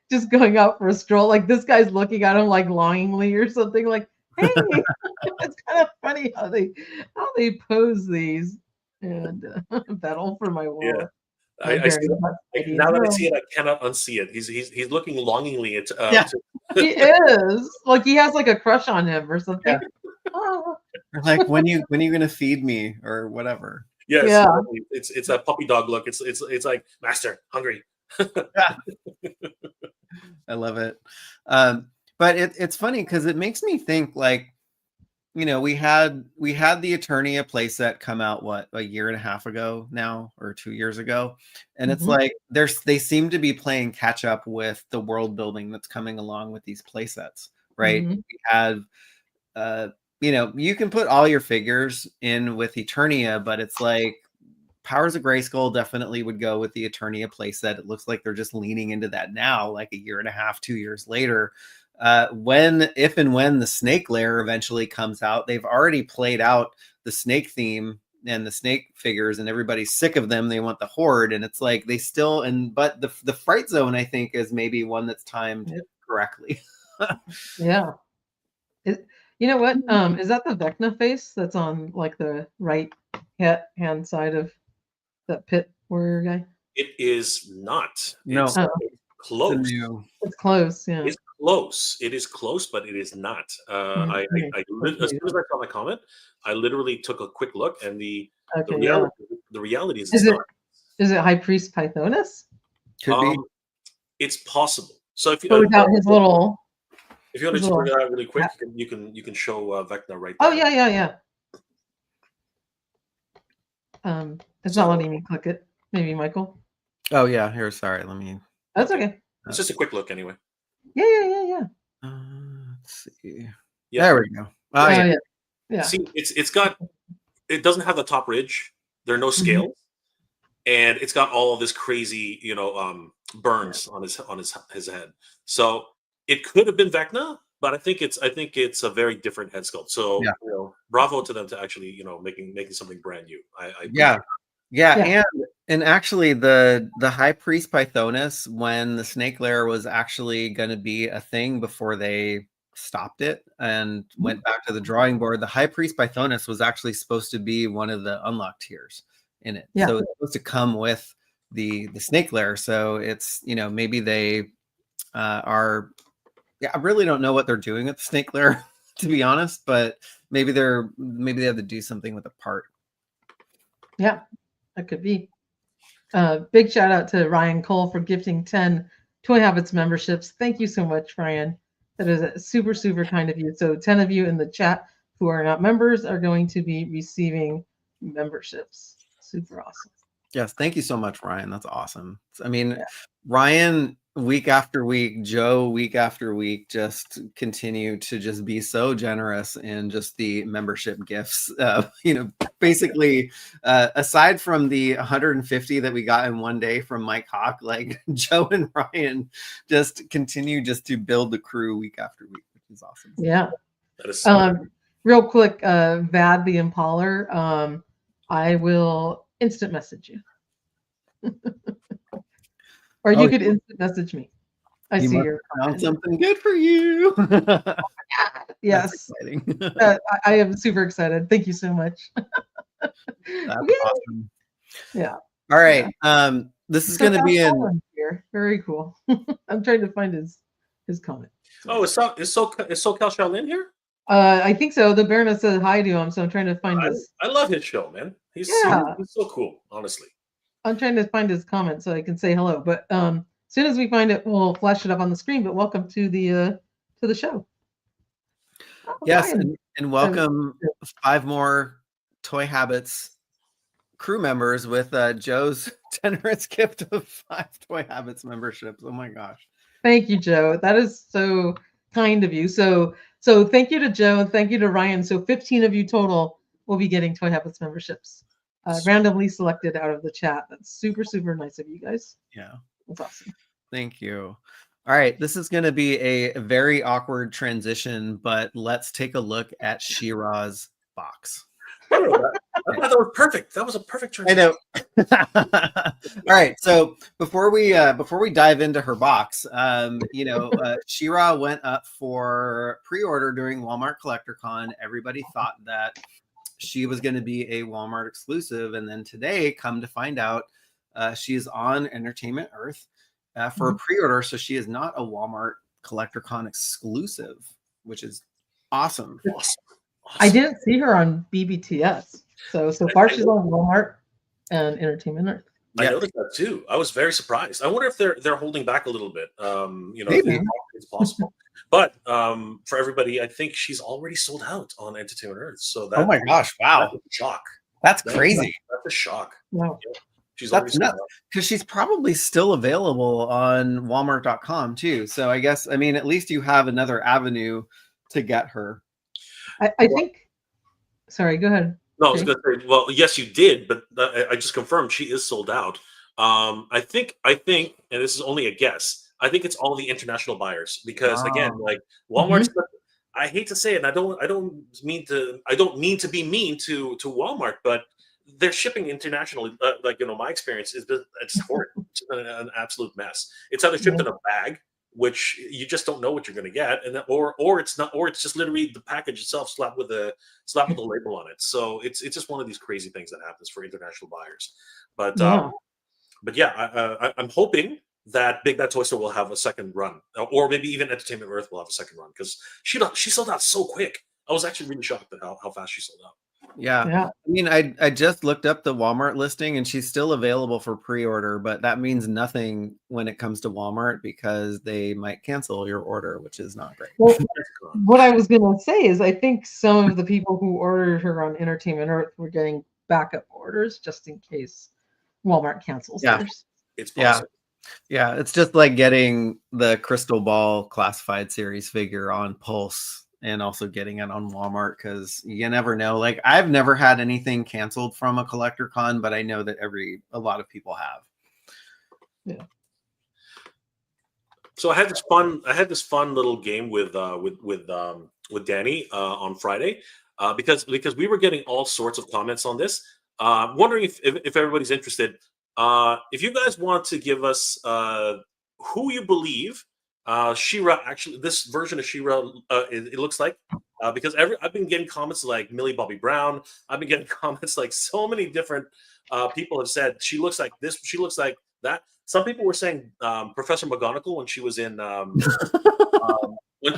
just going out for a stroll. Like this guy's looking at him like longingly or something. Like, hey, it's kind of funny how they pose these and battle for my wall. Yeah. I see now that I see it, I cannot unsee it. He's looking longingly at. He is like he has like a crush on him or something. Yeah. Oh. Like when you gonna feed me or whatever. Yes, yeah. It's a puppy dog look. It's like Master hungry. I love it. But it's funny because it makes me think like, we had the Eternia playset come out a year and a half ago now or 2 years ago, and it's like they seem to be playing catch up with the world building that's coming along with these playsets, right? We have you can put all your figures in with Eternia, but it's like Powers of Grayskull definitely would go with the Eternia playset. It looks like they're just leaning into that now, like a year and a half, 2 years later. If and when the Snake Lair eventually comes out, they've already played out the snake theme and the snake figures, and everybody's sick of them. They want the Horde, and it's like they still but the Fright Zone, I think, is maybe one that's timed correctly. Yeah. You know what? Is that the Vecna face that's on like the right hand side of that pit warrior guy? It is not. No. It's close. It's close. Yeah. It's close. It is close, but it is not. As soon as I saw my comment, I literally took a quick look, and the reality is not. Is it High Priest Pythonus? Could be. It's possible. So if you without his little. If you want to just bring it out really quick, you can show Vecna right there. Oh yeah. It's not letting me click it. Maybe Michael. Oh yeah, here. Sorry, let me. That's okay. It's just a quick look, anyway. Yeah. Let's see. Yeah. There we go. Yeah. See, it doesn't have the top ridge. There are no scales. and it's got all of this crazy, burns on his head. So it could have been Vecna, but I think it's a very different head sculpt. So bravo to them to actually making something brand new. Yeah, and actually the high priest Pythonus, when the snake lair was actually going to be a thing before they stopped it and went back to the drawing board, the high priest Pythonus was actually supposed to be one of the unlocked tiers in it. So it's supposed to come with the snake lair. So it's maybe they are. Yeah, I really don't know what they're doing with the snake lair, to be honest, but maybe they have to do something with the part. Yeah, that could be. Big shout out to Ryan Cole for gifting 10 Toy Habits memberships. Thank you so much, Ryan. That is super, super kind of you. So 10 of you in the chat who are not members are going to be receiving memberships. Super awesome. Yes, thank you so much, Ryan. That's awesome. I mean, Ryan, week after week, Joe, week after week, just continue to just be so generous in just the membership gifts. Basically, aside from the 150 that we got in one day from Mike Hawk, like Joe and Ryan just continue just to build the crew week after week, which is awesome. Yeah. That is real quick, Vad the Impaler, I will instant message you. Or you could instant message me. I see your comment. Something good for you. Yes. I am super excited. Thank you so much. That's awesome. Yeah. All right. This is going to be in here. Very cool. I'm trying to find his comment. Oh, is SoCal Shaolin here? I think so. The Baroness said hi to him, so I'm trying to find his. I love his show, man. He's so cool, honestly. I'm trying to find his comment so I can say hello. But as soon as we find it, we'll flash it up on the screen. But welcome to the show. Yes, and welcome 5 more Toy Habits crew members with Joe's generous gift of 5 Toy Habits memberships. Oh my gosh. Thank you, Joe. That is so kind of you. So thank you to Joe and thank you to Ryan. So 15 of you total will be getting Toy Habits memberships. Randomly selected out of the chat. That's super, super nice of you guys. Yeah. That's awesome. Thank you. All right. This is going to be a very awkward transition, but let's take a look at Shira's box. I thought that was perfect. That was a perfect transition. I know. All right. So before we dive into her box, Shira went up for pre-order during Walmart Collector Con. Everybody thought that she was going to be a Walmart exclusive, and then today, come to find out, she's on Entertainment Earth for a pre-order. So she is not a Walmart Collector Con exclusive, which is awesome. I didn't see her on BBTS. So far she's on Walmart and Entertainment Earth. I noticed that too. I was very surprised. I wonder if they're holding back a little bit. Maybe. It's possible. But for everybody, I think she's already sold out on Entertainment Earth. So that, oh my gosh, wow. That's a shock. That's crazy. That's a shock. Wow. Yeah. She's already sold out. Because she's probably still available on Walmart.com too. So I guess, at least you have another avenue to get her. I think, sorry, go ahead. No, I was going to say, well, yes, you did, but I just confirmed she is sold out. I think, and this is only a guess, I think it's all the international buyers because again, like Walmart, I hate to say it, and I don't mean to be mean to Walmart, but they're shipping internationally. My experience is it's horrible. It's an absolute mess. It's either shipped in a bag, which you just don't know what you're going to get, and or it's not, or it's just literally the package itself slapped with a label on it. So it's just one of these crazy things that happens for international buyers. But I'm hoping that Big Bad Toy Store will have a second run, or maybe even Entertainment Earth will have a second run because she sold out so quick. I was actually really shocked at how fast she sold out. Yeah. I just looked up the Walmart listing and she's still available for pre-order, but that means nothing when it comes to Walmart because they might cancel your order, which is not great. Well, what I was going to say is I think some of the people who ordered her on Entertainment Earth were getting backup orders just in case Walmart cancels theirs. It's possible. Yeah, it's just like getting the Crystal Ball Classified Series figure on Pulse and also getting it on Walmart because you never know. Like I've never had anything canceled from a collector con, but I know that a lot of people have. Yeah. So I had this fun little game with Danny on Friday because we were getting all sorts of comments on this. Wondering if everybody's interested. If you guys want to give us who you believe Shira actually, this version of Shira it looks like, because I've been getting comments like Millie Bobby Brown. I've been getting comments like so many different people have said she looks like this, she looks like that. Some people were saying Professor McGonagall when she was in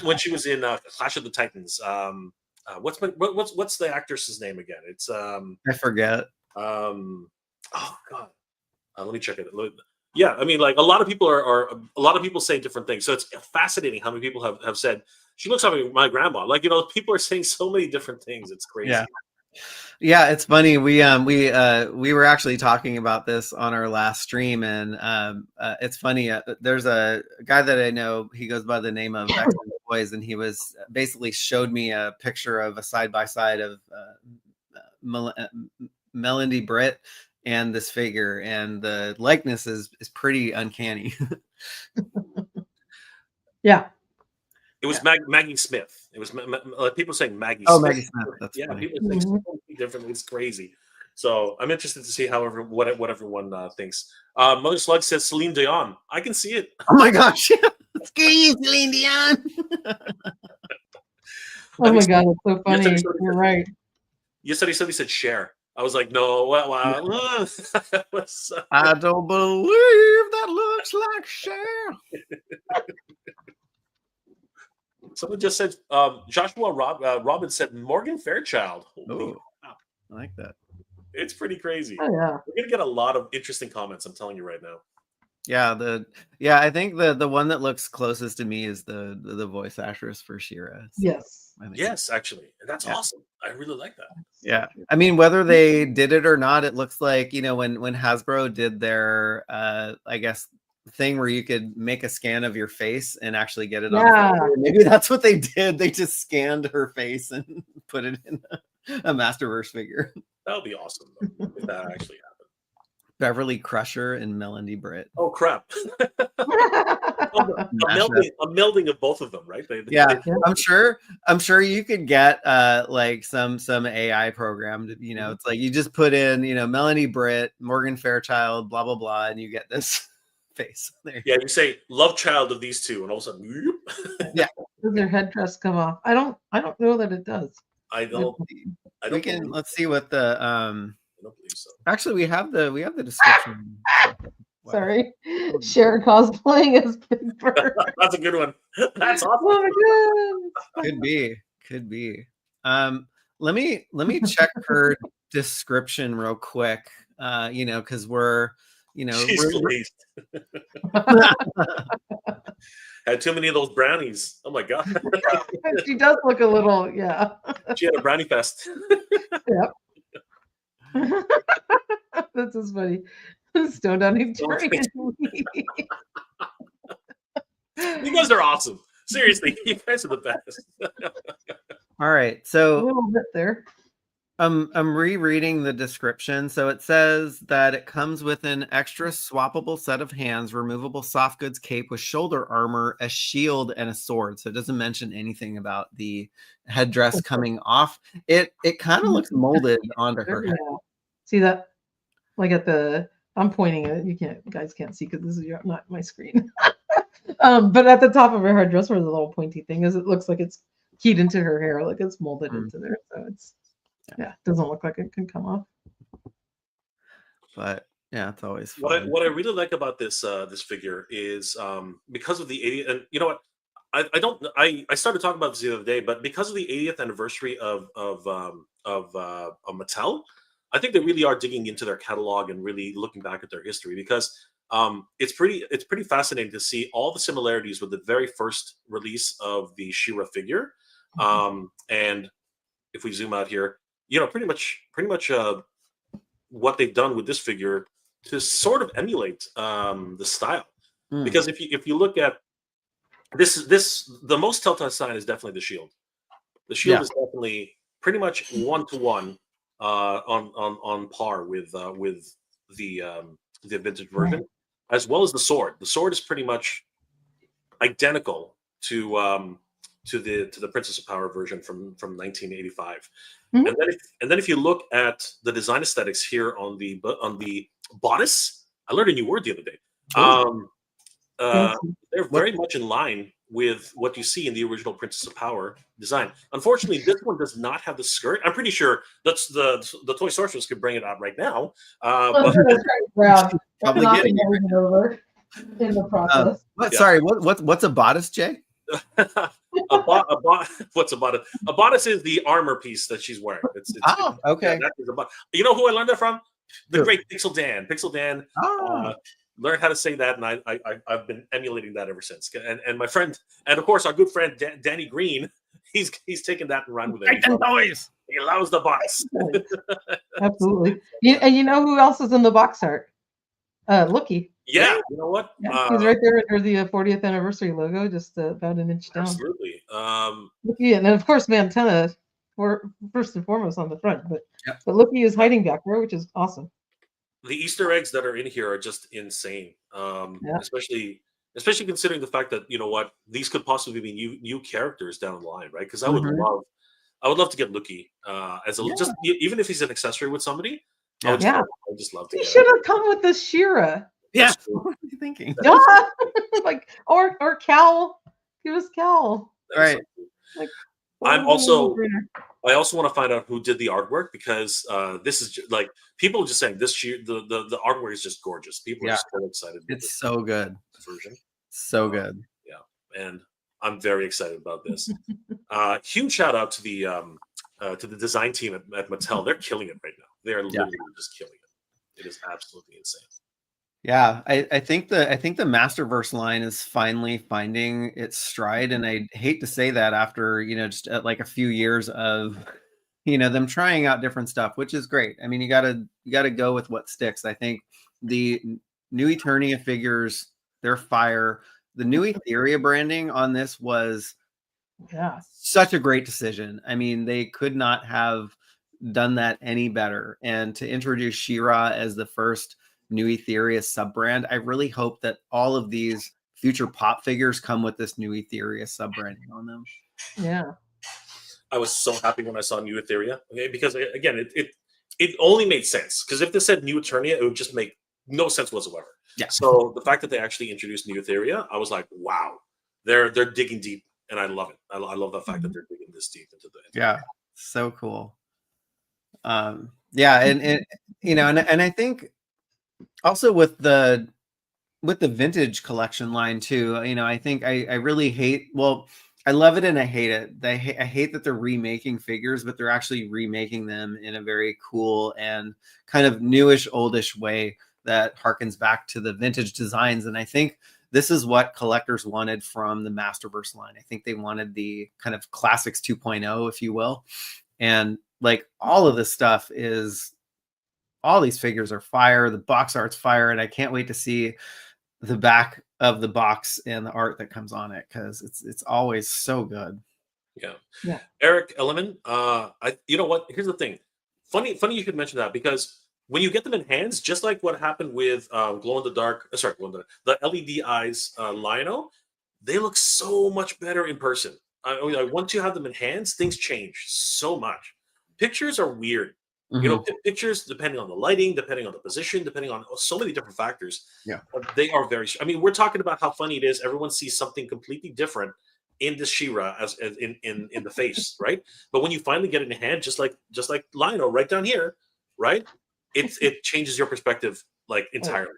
when she was in Clash of the Titans. What's the actress's name again? It's I forget. Oh God, let me check it. Yeah, I mean, like a lot of people a lot of people say different things. So it's fascinating how many people have said she looks like my grandma. Like, you know, people are saying so many different things. It's crazy. Yeah, it's funny. We were actually talking about this on our last stream, and it's funny. There's a guy that I know. He goes by the name of X Boys, and he was basically showed me a picture of a side by side of Melindy Britt and this figure, and the likeness is pretty uncanny. Yeah. It was Maggie Smith. It was people saying Maggie. Oh, Smith. Maggie Smith. That's funny. People think so differently. It's crazy. So I'm interested to see what everyone thinks. Mother Slug says Celine Dion. I can see it. Oh my gosh! Screw you, Celine Dion. Oh my God, it's so funny. You're right. Yesterday somebody said Cher. I was like, no. Well, I don't believe that looks like Cher. Someone just said Joshua Robin said Morgan Fairchild. Oh, I like that. It's pretty crazy. Oh, yeah. We're gonna get a lot of interesting comments. I'm telling you right now. Yeah, I think the one that looks closest to me is the voice actress for Shira. So yes. Yes, actually, and that's awesome. I really like that. Yeah, I mean, whether they did it or not, it looks like, you know, when Hasbro did their I guess thing where you could make a scan of your face and actually get it on. Maybe that's what they did. They just scanned her face and put it in a Masterverse figure. That would be awesome though, if that actually happened. Beverly Crusher and Melindy Britt. Oh crap! A melding of both of them, right? I'm sure you could get like some AI programmed. You know, it's like you just put in, you know, Melanie Britt, Morgan Fairchild, blah blah blah, and you get this face there. Yeah, you say love child of these two, and all of a sudden, yeah, does their headdress come off? I don't know that it does. I don't. Let's see what the I don't believe so. Actually, we have the description. Wow. Sorry, Share cosplaying as Big Bird. That's a good one. That's awesome. Oh my God. Could be. Let me check her description real quick. You know, because we're, you know, she's had too many of those brownies. Oh my God. She does look a little, yeah. She had a brownie fest. Yep. That's just funny. Stone down Eternia. You guys are awesome. Seriously, you guys are the best. All right, so a little bit there. I'm rereading the description. So it says that it comes with an extra swappable set of hands, removable soft goods cape with shoulder armor, a shield, and a sword. So it doesn't mention anything about the headdress coming off. It kind of looks molded onto her head. Yeah. See that? Like at the, I'm pointing at it. You guys can't see because this is not my screen. But at the top of her headdress where the little pointy thing is, it looks like it's keyed into her hair, like it's molded into there. So it's, yeah, it doesn't look like it can come off. But yeah, it's always fun. What I really like about this this figure is because of the 80th, and you know what, I started talking about this the other day, but because of the 80th anniversary of Mattel, I think they really are digging into their catalog and really looking back at their history, because it's pretty fascinating to see all the similarities with the very first release of the Shira figure. And if we zoom out here, you know, pretty much what they've done with this figure to sort of emulate the style. Because if you look at this, the most telltale sign is definitely the shield. The shield is definitely pretty much 1-to-1 on par with the vintage version, as well as the sword. The sword is pretty much identical to the Princess of Power version from 1985. Mhm. And then if you look at the design aesthetics here on the bodice, I learned a new word the other day. They're very much in line with what you see in the original Princess of Power design. Unfortunately, this one does not have the skirt. I'm pretty sure that's the Toy Sorceress could bring it out right now. But Probably getting it over in the process. Sorry, what's a bodice, Jay? What's a bodice? A bodice is the armor piece that she's wearing. Okay. Yeah, that is you know who I learned that from? The great Pixel Dan. Pixel Dan learned how to say that, and I've been emulating that ever since. And my friend, and of course our good friend Danny Green, he's taken that and run with it. He loves the box. Absolutely. And you know who else is in the box art? Looky. Yeah, you know what? Yeah, he's right there under the 40th anniversary logo, just about an inch down. Absolutely. Looky, and of course, Mantenna, first and foremost on the front, but Looky is hiding back there, which is awesome. The Easter eggs that are in here are just insane. Especially considering the fact that, you know what, these could possibly be new characters down the line, right? Because I would love to get Looky as just even if he's an accessory with somebody. I would just love to. He should have come with the Shira. Yeah, what are you thinking? Like or Cal. Give us Cal. Right. Like, I also want to find out who did the artwork, because this is like people are just saying this year the artwork is just gorgeous. People are so excited. It's so good. Version. So good. Yeah, and I'm very excited about this. Huge shout out to the design team at Mattel. They're killing it right now. They're literally just killing it. It is absolutely insane. Yeah, I think the Masterverse line is finally finding its stride, and I hate to say that after just like a few years of them trying out different stuff, which is great. I mean, you gotta go with what sticks. I think the new Eternia figures, they're fire. The new Etheria branding on this was such a great decision. I mean, they could not have done that any better. And to introduce Shira as the first new Etheria sub-brand, I really hope that all of these future pop figures come with this new Etheria sub-branding on them. Yeah. I was so happy when I saw new Etheria, because again, it only made sense, because if they said new Eternia, it would just make no sense whatsoever. Yeah. So the fact that they actually introduced new Etheria, I was like, wow, they're digging deep, and I love it. I love the fact that they're digging this deep into the so cool. And I think also with the vintage collection line too, I think I really hate, I love it and I hate it. I hate that they're remaking figures, but they're actually remaking them in a very cool and kind of newish, oldish way that harkens back to the vintage designs. And I think this is what collectors wanted from the Masterverse line. I think they wanted the kind of classics 2.0, if you will. And like all of this stuff all these figures are fire. The box art's fire. And I can't wait to see the back of the box and the art that comes on it, because it's always so good. Yeah. Eric Elliman, you know what? Here's the thing. Funny you could mention that, because when you get them in hands, just like what happened with the LED eyes Lionel, they look so much better in person. Once you have them in hands, things change so much. Pictures are weird. Pictures, depending on the lighting, depending on the position, depending on so many different factors. They are very. I mean, we're talking about how funny it is. Everyone sees something completely different in the Shira as in the face, right? But when you finally get it in hand, just like Lionel right down here, right? It changes your perspective like entirely.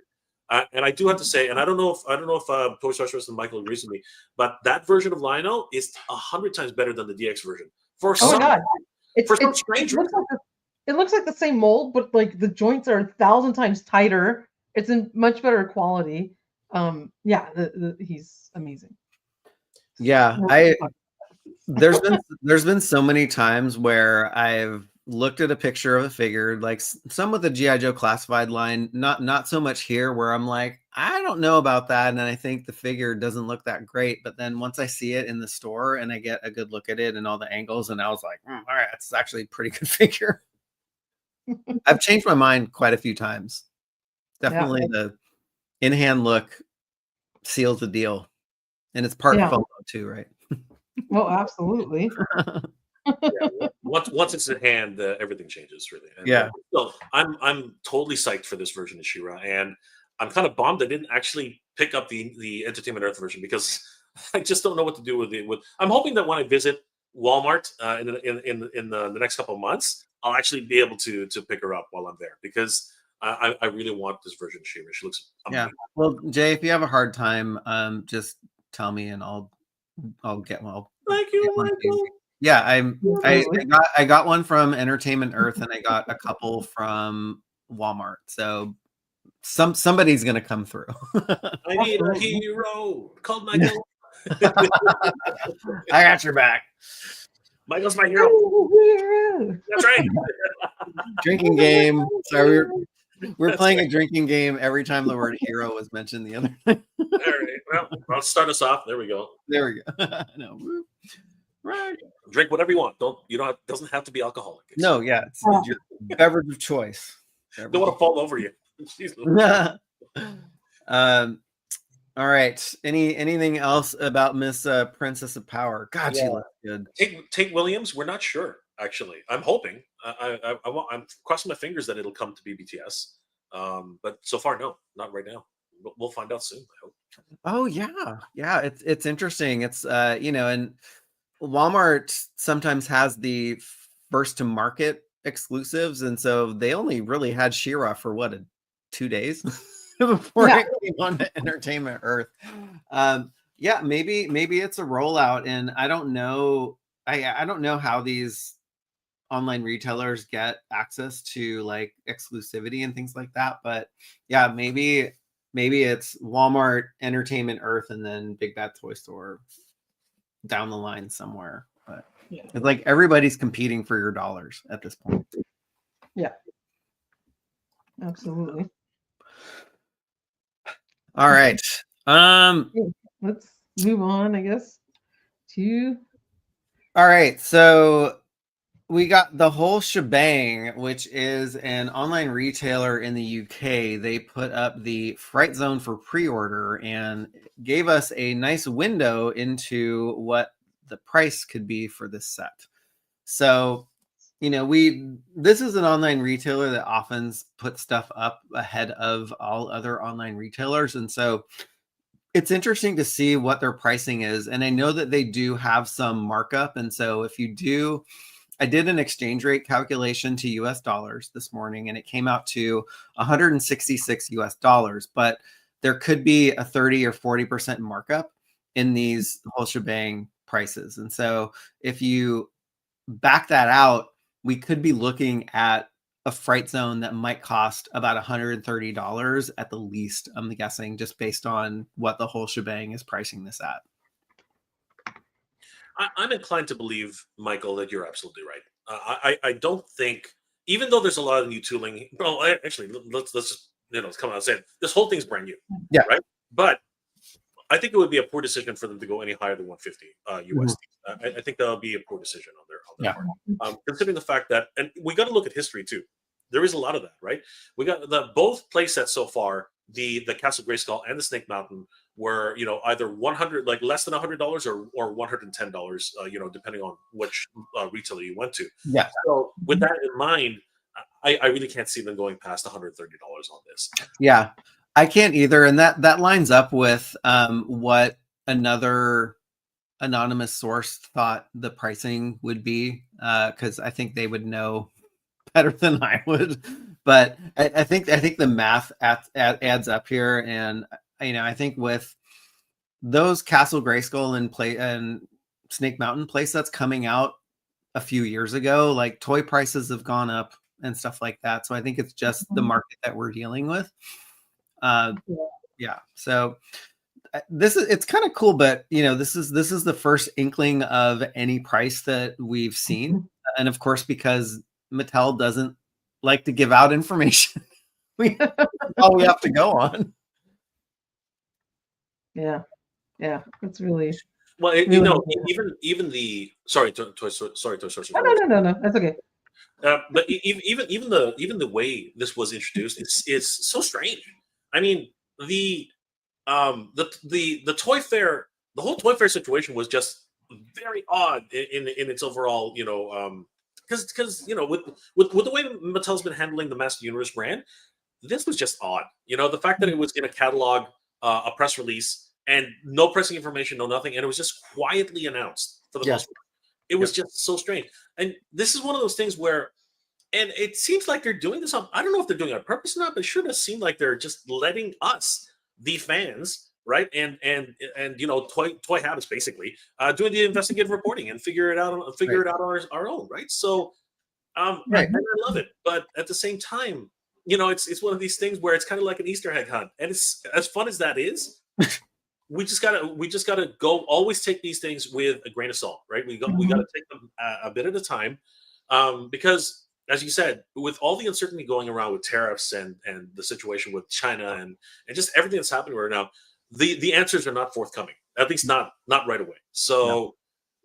And I do have to say, and I don't know if Toy Sorceress and Michael agrees with me, but that version of Lionel is 100 times better than the DX version. For some strange reason. It looks like the same mold, but like the joints are 1,000 times tighter. It's in much better quality. He's amazing. Yeah, there's been so many times where I've looked at a picture of a figure, like some with the GI Joe classified line, not so much here, where I'm like, I don't know about that, and I think the figure doesn't look that great. But then once I see it in the store and I get a good look at it and all the angles, and I was like, all right, it's actually a pretty good figure. I've changed my mind quite a few times. Definitely the in-hand look seals the deal, and it's part FOMO too, right? Well, absolutely. Once it's in hand, everything changes, really. And, so I'm totally psyched for this version of Shira, and I'm kind of bummed I didn't actually pick up the Entertainment Earth version because I just don't know what to do with it. I'm hoping that when I visit Walmart in the next couple of months, I'll actually be able to pick her up while I'm there, because I really want this version of Shira. She looks amazing. Well, Jay, if you have a hard time, just tell me and I'll get one. Thank you, Michael. Yeah, I got one from Entertainment Earth, and I got a couple from Walmart. So somebody's gonna come through. I need a hero called Michael. I got your back. Michael's my hero. That's right. Drinking game. Sorry, we're playing a drinking game every time the word hero was mentioned the other night. All right. Well, I'll start us off. There we go. There we go. No. Right. Drink whatever you want. Doesn't have to be alcoholic. No, yeah. It's your beverage of choice. Don't want to fall over you. All right. Anything else about Miss Princess of Power? God, she looks good. Tate Williams, we're not sure, actually. I'm hoping. I'm crossing my fingers that it'll come to BBTS. But so far, no, not right now. We'll find out soon, I hope. Oh yeah. It's interesting. It's and Walmart sometimes has the first to market exclusives, and so they only really had Shira for 2 days before it came on to Entertainment Earth. Maybe it's a rollout, and I don't know. I don't know how these online retailers get access to like exclusivity and things like that, but yeah, maybe it's Walmart, Entertainment Earth, and then Big Bad Toy Store down the line somewhere. But it's like everybody's competing for your dollars at this point. Yeah, absolutely. All right. Let's move on, I guess, to. All right. So we got the whole shebang, which is an online retailer in the UK. They put up the Fright Zone for pre-order and gave us a nice window into what the price could be for this set. So, this is an online retailer that often puts stuff up ahead of all other online retailers. And so it's interesting to see what their pricing is. And I know that they do have some markup. And so if you do, I did an exchange rate calculation to US dollars this morning, and it came out to 166 US dollars, but there could be a 30 or 40% markup in these whole shebang prices. And so if you back that out, we could be looking at a Fright Zone that might cost about $130 at the least, I'm guessing, just based on what the whole shebang is pricing this at. I'm inclined to believe, Michael, that you're absolutely right. I don't think, even though there's a lot of new tooling. Well, actually, let's just come out and say it. This whole thing's brand new. Yeah. Right. But I think it would be a poor decision for them to go any higher than 150 USD. I think that would be a poor decision on their part. Considering the fact that, and we got to look at history too. There is a lot of that, right? We got both play sets so far. The Castle Grayskull and the Snake Mountain were, either 100, like less than $100 or $110, depending on which retailer you went to. Yeah. So with that in mind, I really can't see them going past $130 on this. Yeah, I can't either. And that lines up with what another anonymous source thought the pricing would be, because I think they would know better than I would. But I think the math adds up here, and I think with those Castle Grayskull and Snake Mountain play sets coming out a few years ago, like toy prices have gone up and stuff like that. So I think it's just the market that we're dealing with. So it's kind of cool, but this is the first inkling of any price that we've seen, and of course because Mattel doesn't like to give out information. That's all we have to go on. Yeah, it's really. Well, really even the sorry, Toy Story. No, that's okay. But even the way this was introduced is so strange. I mean, the toy fair, the whole toy fair situation was just very odd in its overall, because with the way Mattel's been handling the Master Universe brand, this was just odd. The fact that it was in a catalog, a press release, and no pressing information, no nothing, and it was just quietly announced for the most part. It was just so strange. And this is one of those things where, and it seems like they're doing this I don't know if they're doing it on purpose or not, but it sure does seem like they're just letting us, the fans, right, and toy habits basically doing the investigative reporting and figure it out on our own, right? So and I love it, but at the same time, it's one of these things where it's kind of like an Easter egg hunt, and it's as fun as that is. we just gotta go. Always take these things with a grain of salt, right? We gotta take them a bit at a time, because as you said, with all the uncertainty going around with tariffs and the situation with China and just everything that's happening right now, the answers are not forthcoming. At least not right away. So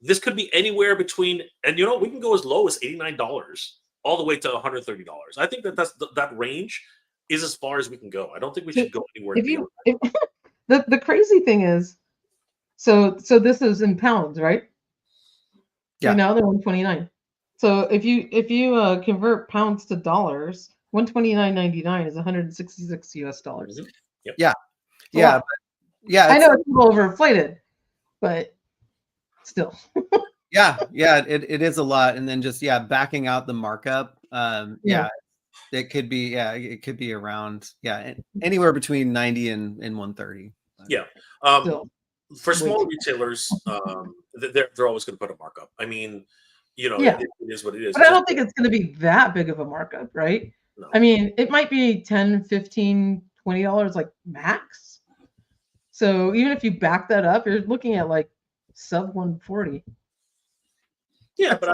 this could be anywhere between, and we can go as low as $89 all the way to $130. I think that range is as far as we can go. I don't think we should go anywhere. The crazy thing is, so this is in pounds, right? Yeah. Right now they're 129. So if you convert pounds to dollars, $129.99 is 166 US dollars. Yep. Yeah. I know it's a little overinflated, but still. It is a lot. And then just backing out the markup. It could be around anywhere between 90 and 130. Yeah. For small retailers, they're always going to put a markup. I mean, it is what it is. But I don't think it's going to be that big of a markup, right? No. I mean, it might be $10, $15, $20 like max. So even if you back that up, you're looking at like sub 140. Yeah, but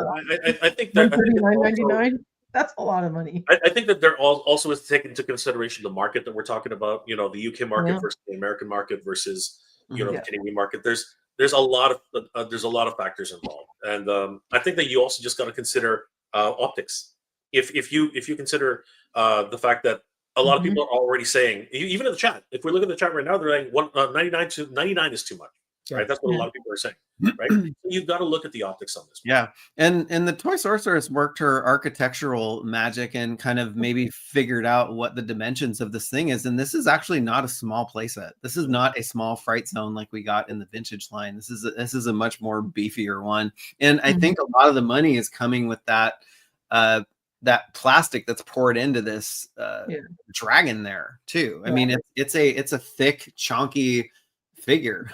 I think that $139.99. That's a lot of money. I think that there also is taken into consideration the market that we're talking about. The UK market versus the American market versus the Canadian market. There's a lot of factors involved, and I think that you also just got to consider optics. If you consider the fact that a lot of people are already saying, even in the chat, if we look at the chat right now, they're like 99 is too much. Right, that's what a lot of people are saying. Right, so you've got to look at the optics on this. Yeah, and the toy sorceress worked her architectural magic and kind of maybe figured out what the dimensions of this thing is. And this is actually not a small playset. This is not a small Fright Zone like we got in the vintage line. This is a much more beefier one. And I think a lot of the money is coming with that plastic that's poured into this dragon there too. I mean, it's a thick, chunky figure.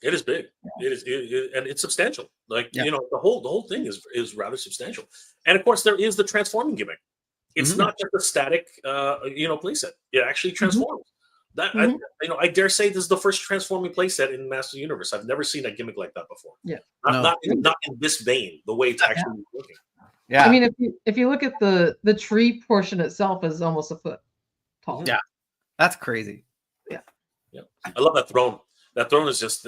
It is big. It is, and it's substantial. Like the whole thing is rather substantial. And of course, there is the transforming gimmick. It's not just a static, playset. It actually transforms. That I dare say this is the first transforming playset in Master Universe. I've never seen a gimmick like that before. Yeah, not in this vein. The way it's actually looking. Yeah, I mean, if you look at the tree portion itself is almost a foot tall. Yeah, that's crazy. Yeah. I love that throne. That throne is just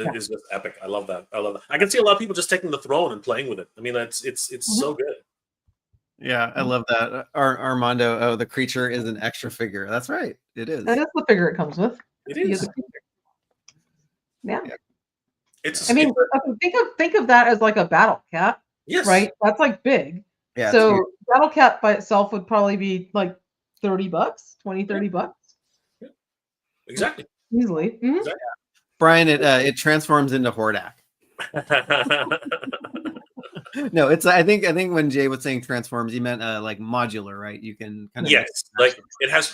epic. I love that. I can see a lot of people just taking the throne and playing with it. I mean, it's so good. Yeah, I love that. Armando, the creature is an extra figure. That's right. It is. That is the figure it comes with. It is. Yeah. It's. I mean, think of that as like a battle cat. Yes. Right. That's like big. Yeah. So battle cat by itself would probably be like $30, $20-$30. Yeah. Exactly. Easily. Mm-hmm. Exactly. Brian, it transforms into Hordak. No, it's I think when Jay was saying transforms, he meant like modular, right? You can kind of like it has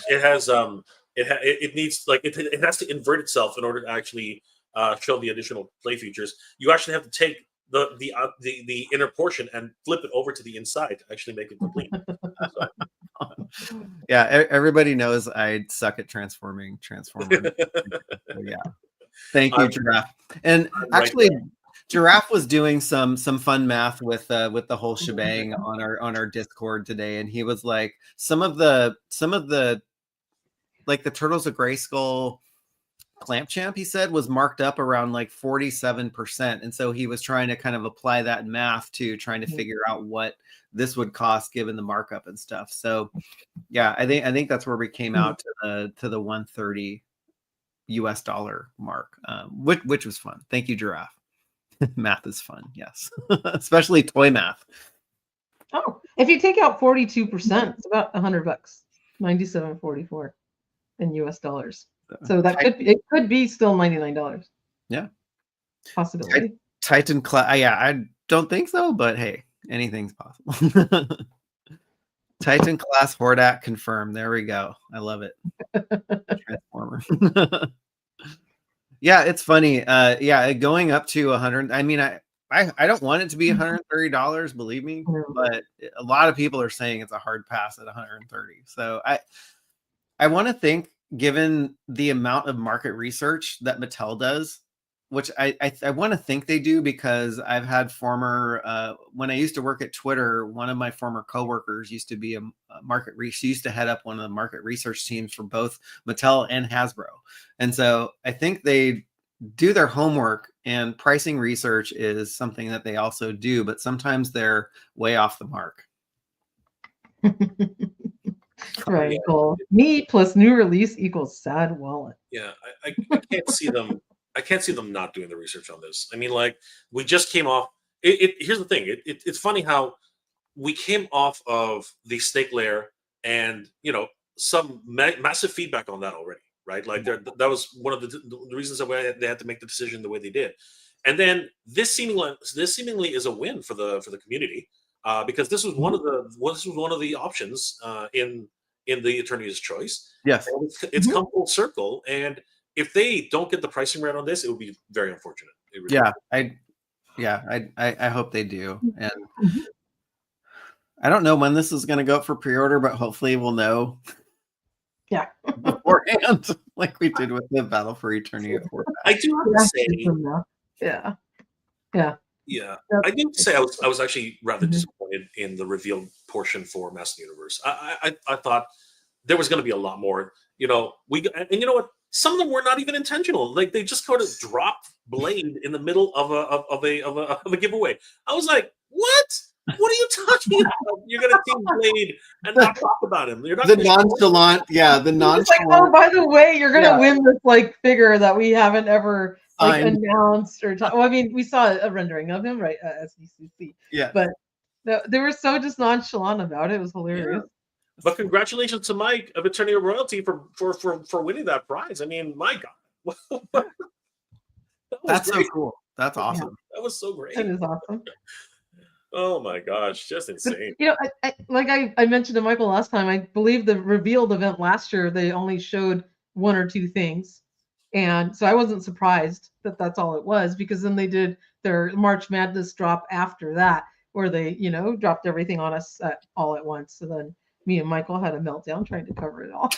to invert itself in order to actually show the additional play features. You actually have to take the inner portion and flip it over to the inside to actually make it complete. Yeah, everybody knows I suck at transforming. So, yeah. Thank you, Giraffe. And actually, Giraffe was doing some fun math with the whole shebang on our Discord today, and he was like, some of the like the Turtles of Grayskull Clamp Champ, he said, was marked up around like 47%, and so he was trying to kind of apply that math to trying to figure out what this would cost given the markup and stuff. So yeah, I think that's where we came out to the 130 US dollar mark, which was fun. Thank you, Giraffe. Math is fun, yes. Especially toy math. Oh, if you take out 42%, it's about $100, $97.44 in US dollars. So that could be still $99. Yeah, possibility. Titan class. Yeah, I don't think so, but hey, anything's possible. Titan class Hordak confirmed. There we go. I love it. Transformer. Yeah, it's funny. Yeah, going up to 100. I mean, I don't want it to be $130, believe me, but a lot of people are saying it's a hard pass at 130. So I want to think, given the amount of market research that Mattel does, which I want to think they do, because I've had former when I used to work at Twitter, one of my former coworkers used to be a market she used to head up one of the market research teams for both Mattel and Hasbro, and so I think they do their homework, and pricing research is something that they also do, but sometimes they're way off the mark. Very cool. Me plus new release equals sad wallet. Yeah, I can't see them. I can't see them not doing the research on this. I mean, like, we just came off. Here's the thing. It's funny how we came off of the stake layer, and some massive feedback on that already, right? Like, that was one of the reasons that they had to make the decision the way they did. And then this seemingly is a win for the community, because this was one of the options in the Eternia's choice. Yes, and it's come full circle. And if they don't get the pricing right on this, it would be very unfortunate. Really I hope they do. And I don't know when this is going to go up for pre-order, but hopefully we'll know. Yeah, beforehand, like we did with the Battle for Eternia. I do have to say, yeah. I do say I was actually rather disappointed in the reveal portion for Master Universe. I thought there was going to be a lot more. You know what? Some of them were not even intentional. Like, they just sort of dropped Blade in the middle of a giveaway. I was like, what? What are you talking about? You're going to team Blade and not talk about him. You're not the nonchalant. It's like, oh, by the way, you're going to win this like figure that we haven't ever announced or well, I mean, we saw a rendering of him, right? SDCC. Yeah. But they were so just nonchalant about it. It was hilarious. Yeah. But congratulations to Mike of Eternia Royalty for winning that prize. I mean, my God. That's great. So cool. That's awesome. Yeah. That was so great. That is awesome. Oh my gosh, just insane. Like I mentioned to Michael last time, I believe the revealed event last year, they only showed one or two things. And so I wasn't surprised that that's all it was, because then they did their March Madness drop after that, where they, dropped everything on us all at once. So then me and Michael had a meltdown trying to cover it all.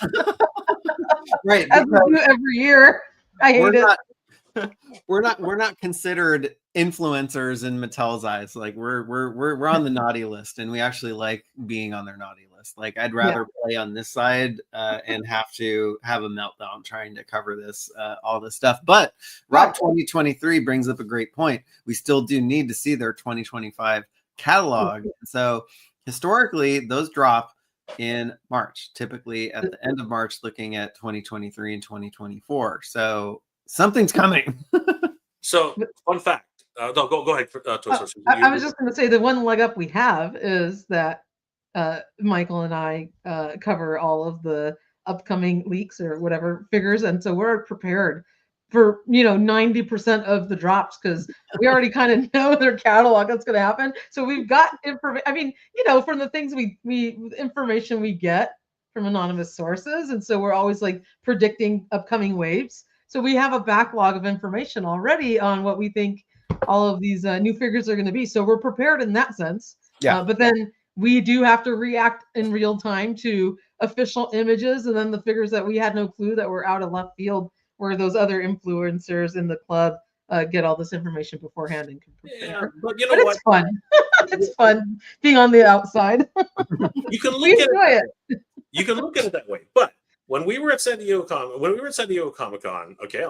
Right. As we do every year. I hate it. We're not considered influencers in Mattel's eyes. Like, we're on the naughty list, and we actually like being on their naughty list. Like, I'd rather play on this side and have to have a meltdown trying to cover this all this stuff. But Rob 2023 brings up a great point. We still do need to see their 2025 catalog. So historically, those drop in March, typically at the end of March, looking at 2023 and 2024. So something's coming. So, fun fact. No, go ahead. I was just going to say, the one leg up we have is that Michael and I cover all of the upcoming leaks or whatever figures, and so we're prepared for 90% of the drops, because we already kind of know their catalog that's going to happen. So we've got information. I mean, from the things information we get from anonymous sources, and so we're always like predicting upcoming waves. So we have a backlog of information already on what we think all of these new figures are going to be. So we're prepared in that sense. Yeah. But then we do have to react in real time to official images, and then the figures that we had no clue that were out of left field, where those other influencers in the club get all this information beforehand and can prepare. Yeah, but you know what? It's fun. It's fun being on the outside. You can look We at enjoy it. You can look at it that way. But when we were at San Diego Comic Con, okay, I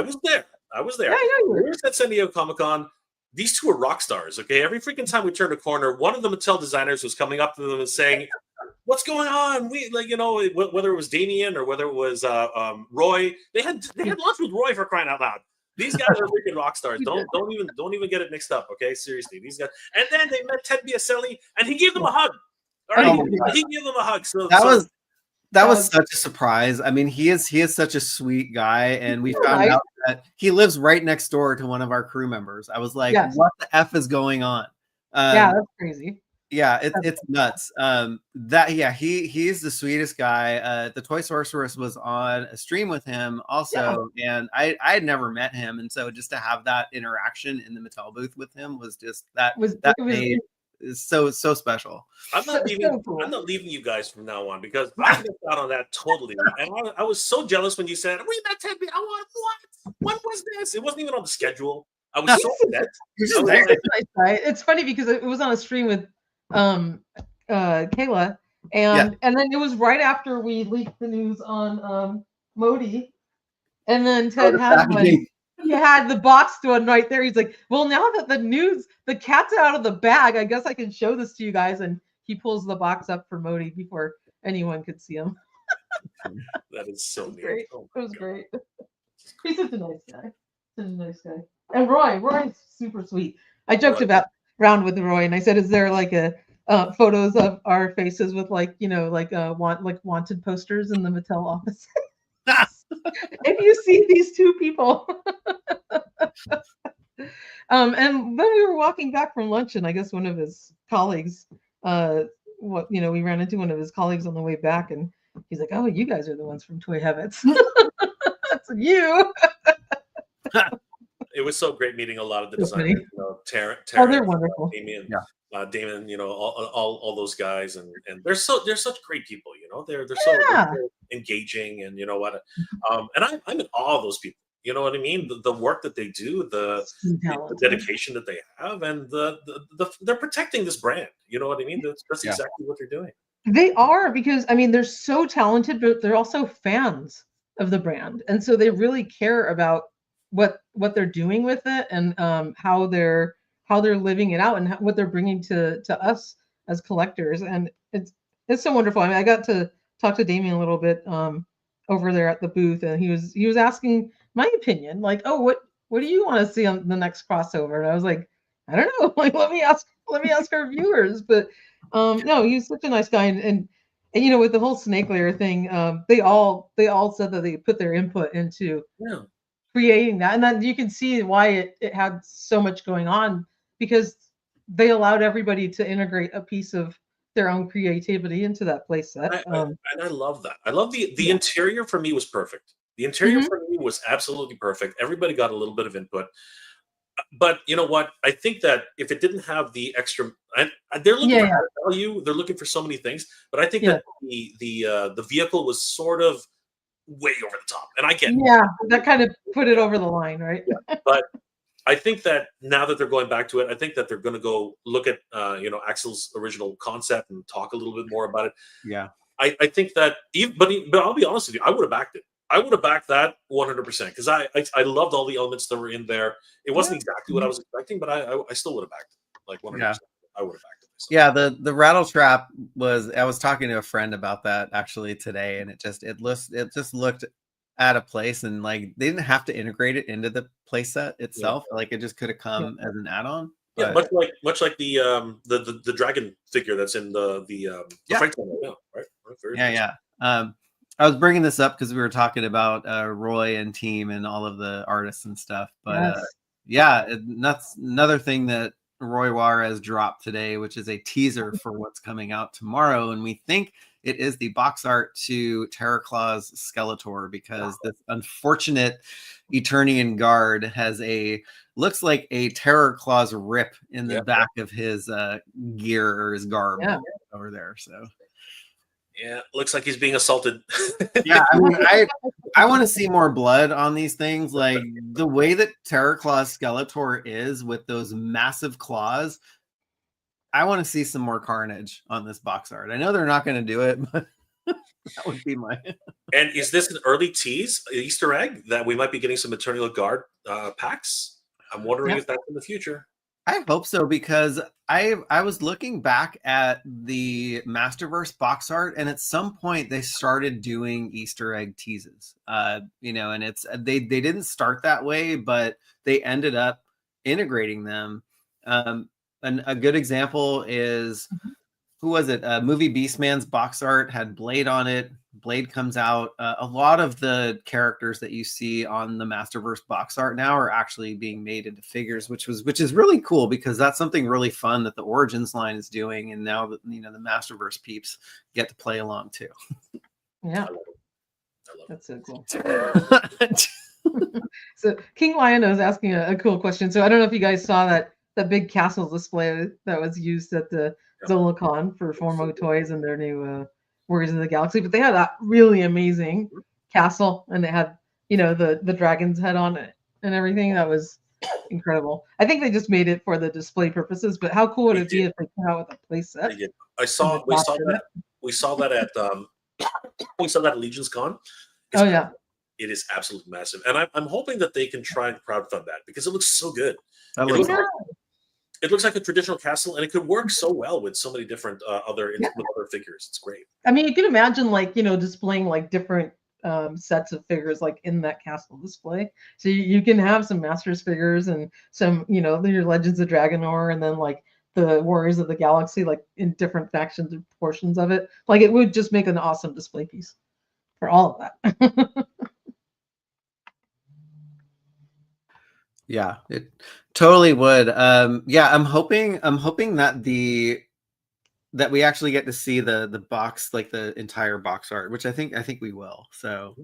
was there. I was there. Yeah, I know you We were. were at San Diego Comic Con. These two are rock stars. Okay, every freaking time we turned a corner, one of the Mattel designers was coming up to them and saying, "What's going on?" We whether it was Damien or whether it was Roy. They had lunch with Roy, for crying out loud. These guys are freaking rock stars. Don't even get it mixed up. Okay, seriously, these guys. And then they met Ted Biaselli, and he gave them a hug. All right, he gave them a hug. So that was such a surprise. I mean, he is such a sweet guy, and we found out that he lives right next door to one of our crew members. I was like, what the F is going on? Yeah, that's crazy. Yeah, it's nuts. He's the sweetest guy. The Toy Sorceress was on a stream with him also, and I had never met him, and so just to have that interaction in the Mattel booth with him was just is so special. I'm not leaving you guys from now on because I missed out on that totally. And I was so jealous when you said, "We met Ted." I want what? When was this? It wasn't even on the schedule. I was so upset. It's funny because it was on a stream with Kayla, and then it was right after we leaked the news on Modi, and then Ted had one. He had the box one right there. He's like, "Well, now that the cat's out of the bag, I guess I can show this to you guys." And he pulls the box up for Modi before anyone could see him. That is so great. It was great. He's such a nice guy. And Roy's super sweet. I joked around with Roy, and I said, "Is there like a photos of our faces with wanted posters in the Mattel office?" If you see these two people. And then we were walking back from lunch, and I guess one of his colleagues, we ran into one of his colleagues on the way back, and he's like, "Oh, you guys are the ones from Toy Habits." That's you. It was so great meeting a lot of the designers. Terra, they're wonderful. Damien, all those guys, and they're such great people. They're so engaging, and you know what, and I'm in awe of those people. You know what I mean? The work that they do, the dedication that they have, and they're protecting this brand. You know what I mean? That's exactly what they're doing. They are, because I mean they're so talented, but they're also fans of the brand, and so they really care about what they're doing with it, and how they're living it out, and what they're bringing to us as collectors. And it's so wonderful. I mean, I got to talk to Damien a little bit over there at the booth, and he was asking my opinion, like, "Oh, what do you want to see on the next crossover?" And I was like, "I don't know. Like, let me ask our viewers." But no, he's such a nice guy, and with the whole snake layer thing, they all said that they put their input into creating that, and then you can see why it had so much going on, because they allowed everybody to integrate a piece of their own creativity into that playset. And I love that. I love the interior. For me, was perfect. The interior for me was absolutely perfect. Everybody got a little bit of input. But you know what? I think that if it didn't have the extra, they're looking for value. They're looking for so many things. But I think that the vehicle was sort of way over the top, and I get that kind of put it over the line, right? But I think that now that they're going back to it, I think that they're going to go look at Axel's original concept and talk a little bit more about it. Yeah, I think that but I'll be honest with you, I would have backed it. I would have backed that 100% because I loved all the elements that were in there. It wasn't exactly what I was expecting, but I still would have backed it, like 100%. I would have backed it. So. Yeah, the rattle trap was. I was talking to a friend about that actually today, and it just looked out of place, and like they didn't have to integrate it into the playset itself. Like it just could have come as an add-on. Yeah, much like the dragon figure that's in the Fright Zone right now, right? I was bringing this up because we were talking about Roy and team and all of the artists and stuff. But that's another thing that Roy Juarez dropped today, which is a teaser for what's coming out tomorrow. And we think it is the box art to Terra Claus Skeletor, because this unfortunate Eternian guard looks like a Terra Claus rip in the back of his gear or his garb over there. So. Yeah, looks like he's being assaulted. Yeah, I mean, I want to see more blood on these things. Like the way that Terra Claus Skeletor is with those massive claws. I want to see some more carnage on this box art. I know they're not going to do it, but that would be my. And is this an early tease, Easter egg, that we might be getting some Eternia Guard packs? I'm wondering if that's in the future. I hope so, because I was looking back at the Masterverse box art, and at some point they started doing Easter egg teases. You know, and it's they didn't start that way, but they ended up integrating them. And a good example is who was it? Movie Beastman's box art had Blade on it. Blade comes out. A lot of the characters that you see on the Masterverse box art now are actually being made into figures, which is really cool, because that's something really fun that the Origins line is doing, and now that, you know, the Masterverse peeps get to play along too. Yeah, I love that's so cool. So King Lion is asking a cool question. So I don't know if you guys saw that big castle display that was used at the ZolaCon for Formo Toys and their new Warriors of the Galaxy, but they had that really amazing castle, and they had, you know, the dragon's head on it and everything. That was incredible. I think they just made it for the display purposes, but how cool would it be if they came out with a play set? We saw that at Legion's Con. Oh yeah, it is absolutely massive, and I'm hoping that they can try and crowdfund that, because it looks so good. It looks like a traditional castle, and it could work so well with so many different other figures. It's great. I mean, you can imagine, like, you know, displaying like different sets of figures like in that castle display. So you can have some Masters figures and some, you know, your Legends of Dragonor, and then like the Warriors of the Galaxy, like in different factions and portions of it. Like it would just make an awesome display piece for all of that. Yeah, it totally would. Yeah, I'm hoping that that we actually get to see the box, like the entire box art, which I think we will. So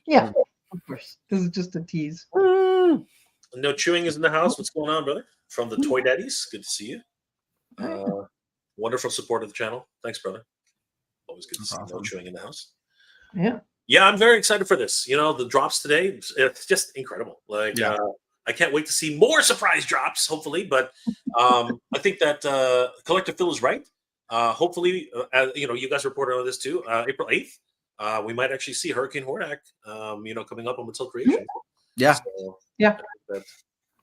yeah, of course, this is just a tease. No Chewing is in the house. What's going on, brother? From the Toy Daddies, good to see you. Wonderful support of the channel. Thanks, brother. Always good to see No Chewing in the house. Yeah, I'm very excited for this. You know, the drops today, it's just incredible. Like, I can't wait to see more surprise drops, hopefully. But I think that Collector Phil is right. Hopefully, you know, you guys reported on this too. April 8th, we might actually see Hurricane Hordak, you know, coming up on Mattel Creation. Yeah. So, yeah.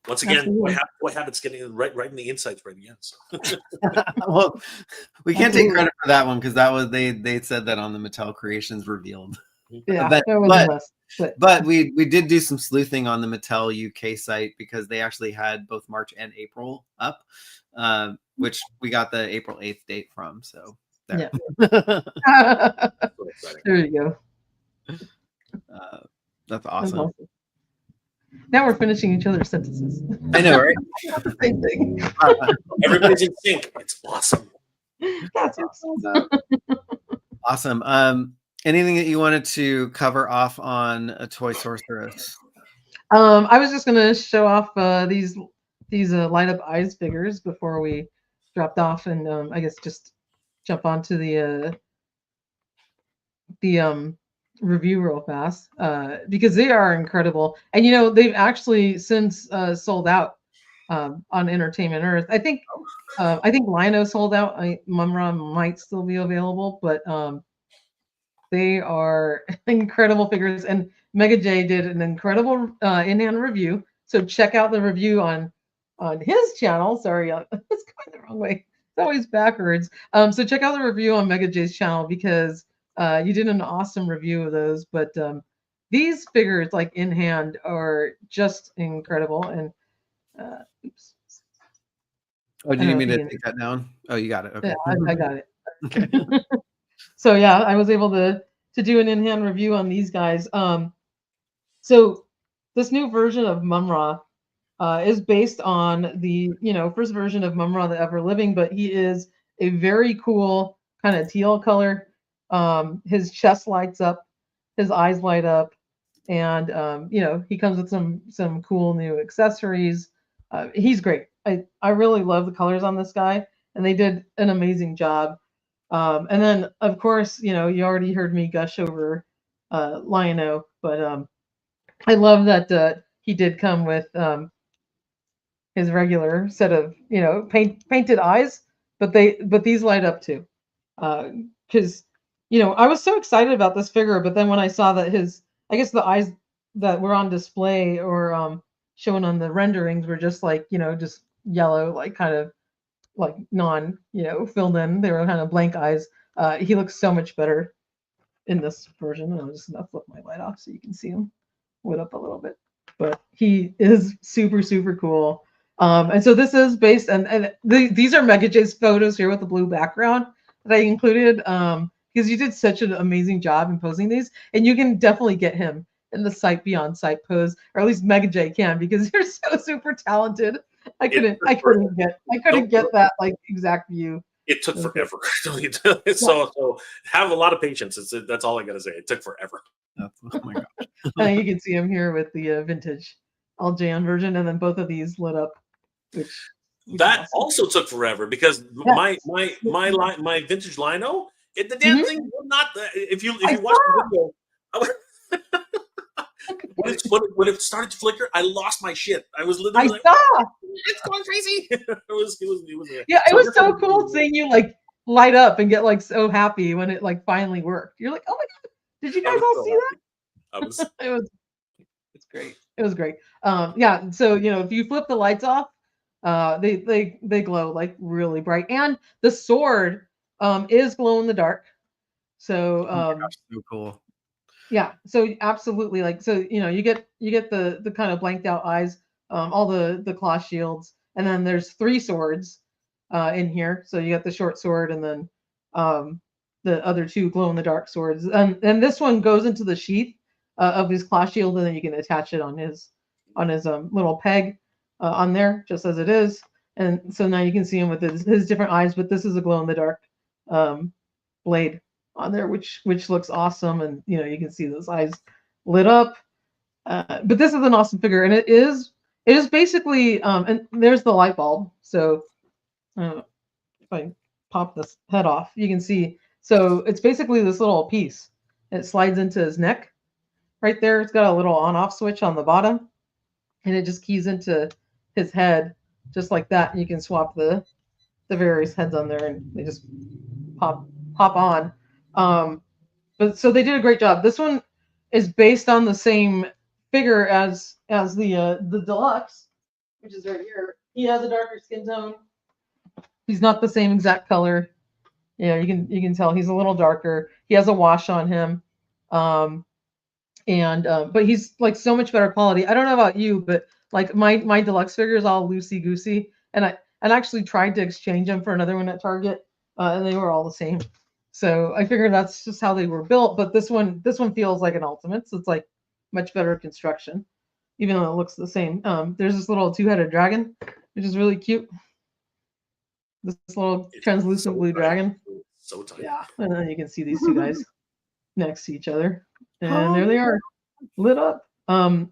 Once again, Boy Habit's getting right in the insights right again. So. Well, we can't take credit for that one, because that was they said that on the Mattel Creations revealed. Yeah, but we did do some sleuthing on the Mattel UK site, because they actually had both March and April up, which we got the April 8th date from. So there. Yeah. There you go. That's awesome. Now we're finishing each other's sentences. I know, right? Same thing. Everybody's in sync. It's awesome. That's awesome. Awesome. Anything that you wanted to cover off on a Toy Sorceress? I was just gonna show off these light up eyes figures before we dropped off, and I guess just jump onto the review real fast, because they are incredible. And you know, they've actually since sold out on Entertainment Earth. I think Lino sold out. Mumra might still be available, but they are incredible figures, and Mega J did an incredible in-hand review. So check out the review on his channel. Sorry, it's going the wrong way. It's always backwards. So check out the review on Mega J's channel, because you did an awesome review of those. But these figures, like in hand, are just incredible. And oops. Oh, do you need me to take that down? Oh, you got it. Okay. Yeah, I got it. Okay. So yeah, I was able to do an in-hand review on these guys. So this new version of Mumra is based on the, you know, first version of Mumra the Ever Living, but he is a very cool kind of teal color. His chest lights up, his eyes light up, and you know, he comes with some cool new accessories. He's great. I really love the colors on this guy, and they did an amazing job. And then, of course, you already heard me gush over Lion-O, but I love that he did come with his regular set of painted eyes, but these light up too, because I was so excited about this figure, but then when I saw that I guess the eyes that were on display or shown on the renderings were just like just yellow, like kind of like non filled in. They were kind of blank eyes. He looks so much better in this version. I'm just gonna flip my light off so you can see him lit up a little bit. But he is super, super cool. And so this is based and these are Mega J's photos here with the blue background that I included because you did such an amazing job in posing these, and you can definitely get him in the sight beyond sight pose, or at least Mega J can, because you're so super talented. I couldn't get that like exact view. It took forever. So have a lot of patience. That's all I gotta say. It took forever. Oh my gosh. And you can see him here with the vintage LJN version, and then both of these lit up. Which that awesome. Also took forever because my vintage Lino, the damn thing would not. If you watch the video, when it started to flicker, I lost my shit. I was literally it's going crazy. It was so cool seeing you like light up and get like so happy when it like finally worked. You're like, oh my god, did you guys all see that? It's great. It was great. Yeah. So if you flip the lights off, they glow like really bright, and the sword is glow in the dark. So so cool. Yeah, so absolutely, like you get the kind of blanked out eyes, all the claw shields, and then there's 3 swords in here. So you got the short sword, and then the other 2 glow in the dark swords, and this one goes into the sheath of his claw shield, and then you can attach it on his little peg on there, just as it is. And so now you can see him with his different eyes, but this is a glow in the dark blade on there, which looks awesome, and you can see those eyes lit up. But this is an awesome figure, and it is basically and there's the light bulb. So if I pop this head off, you can see. So it's basically this little piece. It slides into his neck right there. It's got a little on-off switch on the bottom, and it just keys into his head just like that. And you can swap the various heads on there, and they just pop on. But so they did a great job. This one is based on the same figure as the deluxe, which is right here. He has a darker skin tone. He's not the same exact color. You can tell he's a little darker. He has a wash on him. But he's like so much better quality. I don't know about you, but like my deluxe figure is all loosey goosey, and I actually tried to exchange them for another one at Target, and they were all the same. So I figured that's just how they were built. But this one feels like an ultimate, so it's like much better construction, even though it looks the same. There's this little 2-headed dragon, which is really cute. This little translucent blue dragon. So tiny. Yeah, and then you can see these 2 guys next to each other, and there they are, lit up. And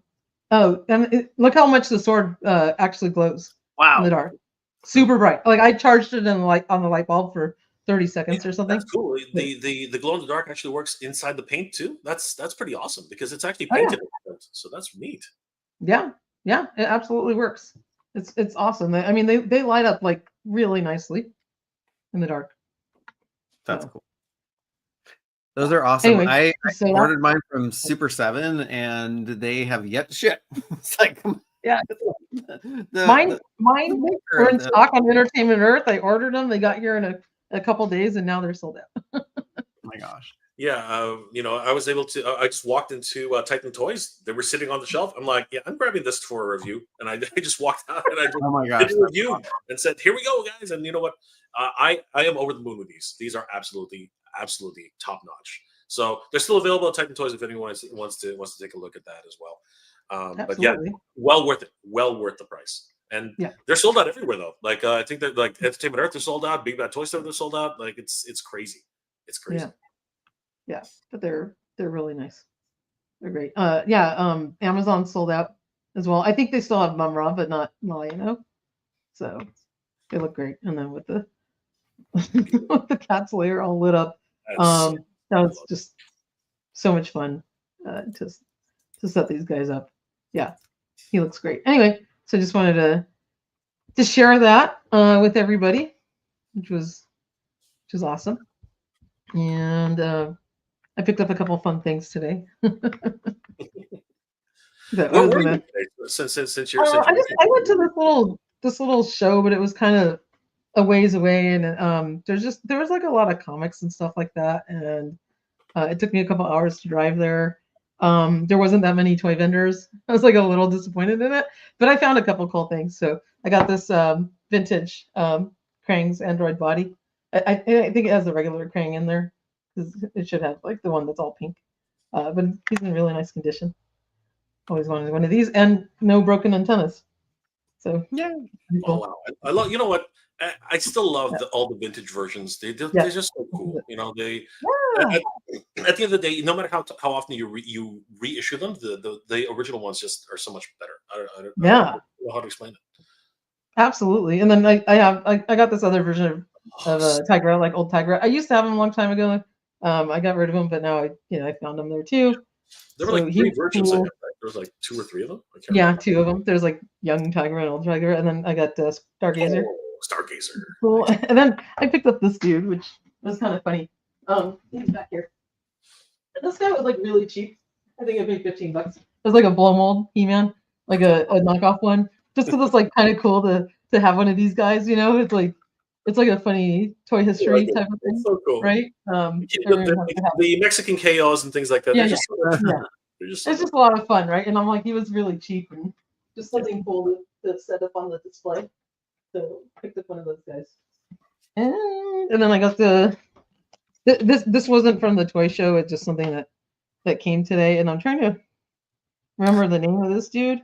look how much the sword actually glows in the dark. Super bright. Like I charged it on the light bulb for 30 seconds or something. That's cool. The glow in the dark actually works inside the paint too. That's pretty awesome because it's actually painted. So that's neat. Yeah, it absolutely works. It's awesome. I mean, they light up like really nicely in the dark. That's cool. Those are awesome. Anyway, I ordered mine from Super 7, and they have yet to ship. It's like, mine were in stock on Entertainment Earth. I ordered them. They got here in a couple days, and now they're sold out. Oh my gosh. Yeah, I was able to. I just walked into Titan Toys. They were sitting on the shelf. I'm like, yeah, I'm grabbing this for a review, and I just walked out and I did a review and said, "Here we go, guys!" And you know what? I am over the moon with these. These are absolutely top notch. So they're still available at Titan Toys if anyone wants to take a look at that as well. But yeah, well worth it. Well worth the price. And they're sold out everywhere though. Like I think that like Entertainment Earth, they're sold out. Big Bad Toy Store, they're sold out. Like it's crazy. It's crazy. Yeah, but they're really nice. They're great. Amazon sold out as well. I think they still have Mum Ra, but not Lion-O. So they look great. And then with the with the cat's lair all lit up. That's That was just so much fun to set these guys up. Yeah, he looks great. Anyway, so just wanted to share that with everybody, which was awesome. And I picked up a couple fun things today. That I was gonna. Since you're I went to this little show, but it was kind of a ways away, and there was like a lot of comics and stuff like that, and it took me a couple hours to drive there. There wasn't that many toy vendors. I was like a little disappointed in it, but I found a couple cool things. So I got this vintage Krang's android body. I think it has the regular Krang in there because it should have like the one that's all pink. But he's in really nice condition. Always wanted one of these, and no broken antennas. So yeah. Oh wow! I love. You know what? I still love all the vintage versions. They're just so cool. You know, they at the end of the day, no matter how often you reissue them, the original ones just are so much better. I don't know how to explain it. Absolutely. And then I got this other version of Tigra, like old Tigra. I used to have him a long time ago. I got rid of him, but now I found them there too. There were like 3 versions. Cool. Right? There was like 2 or 3 of them. Yeah, 2 of them. There's like young Tigra and old Tigra, and then I got Stargazer. Oh, Stargazer. Cool. And then I picked up this dude, which was kind of funny. He's back here. And this guy was like really cheap. I think it paid $15. It was like a blow mold He-Man, like a knockoff one. Just because it's like kind of cool to have one of these guys. You know, it's like a funny toy history type of thing. So cool, right? The Mexican chaos and things like that. It's just a lot of fun, right? And I'm like, he was really cheap and just something cool to set up on the display. So I picked up one of those guys. And then I got this wasn't from the toy show. It's just something that came today. And I'm trying to remember the name of this dude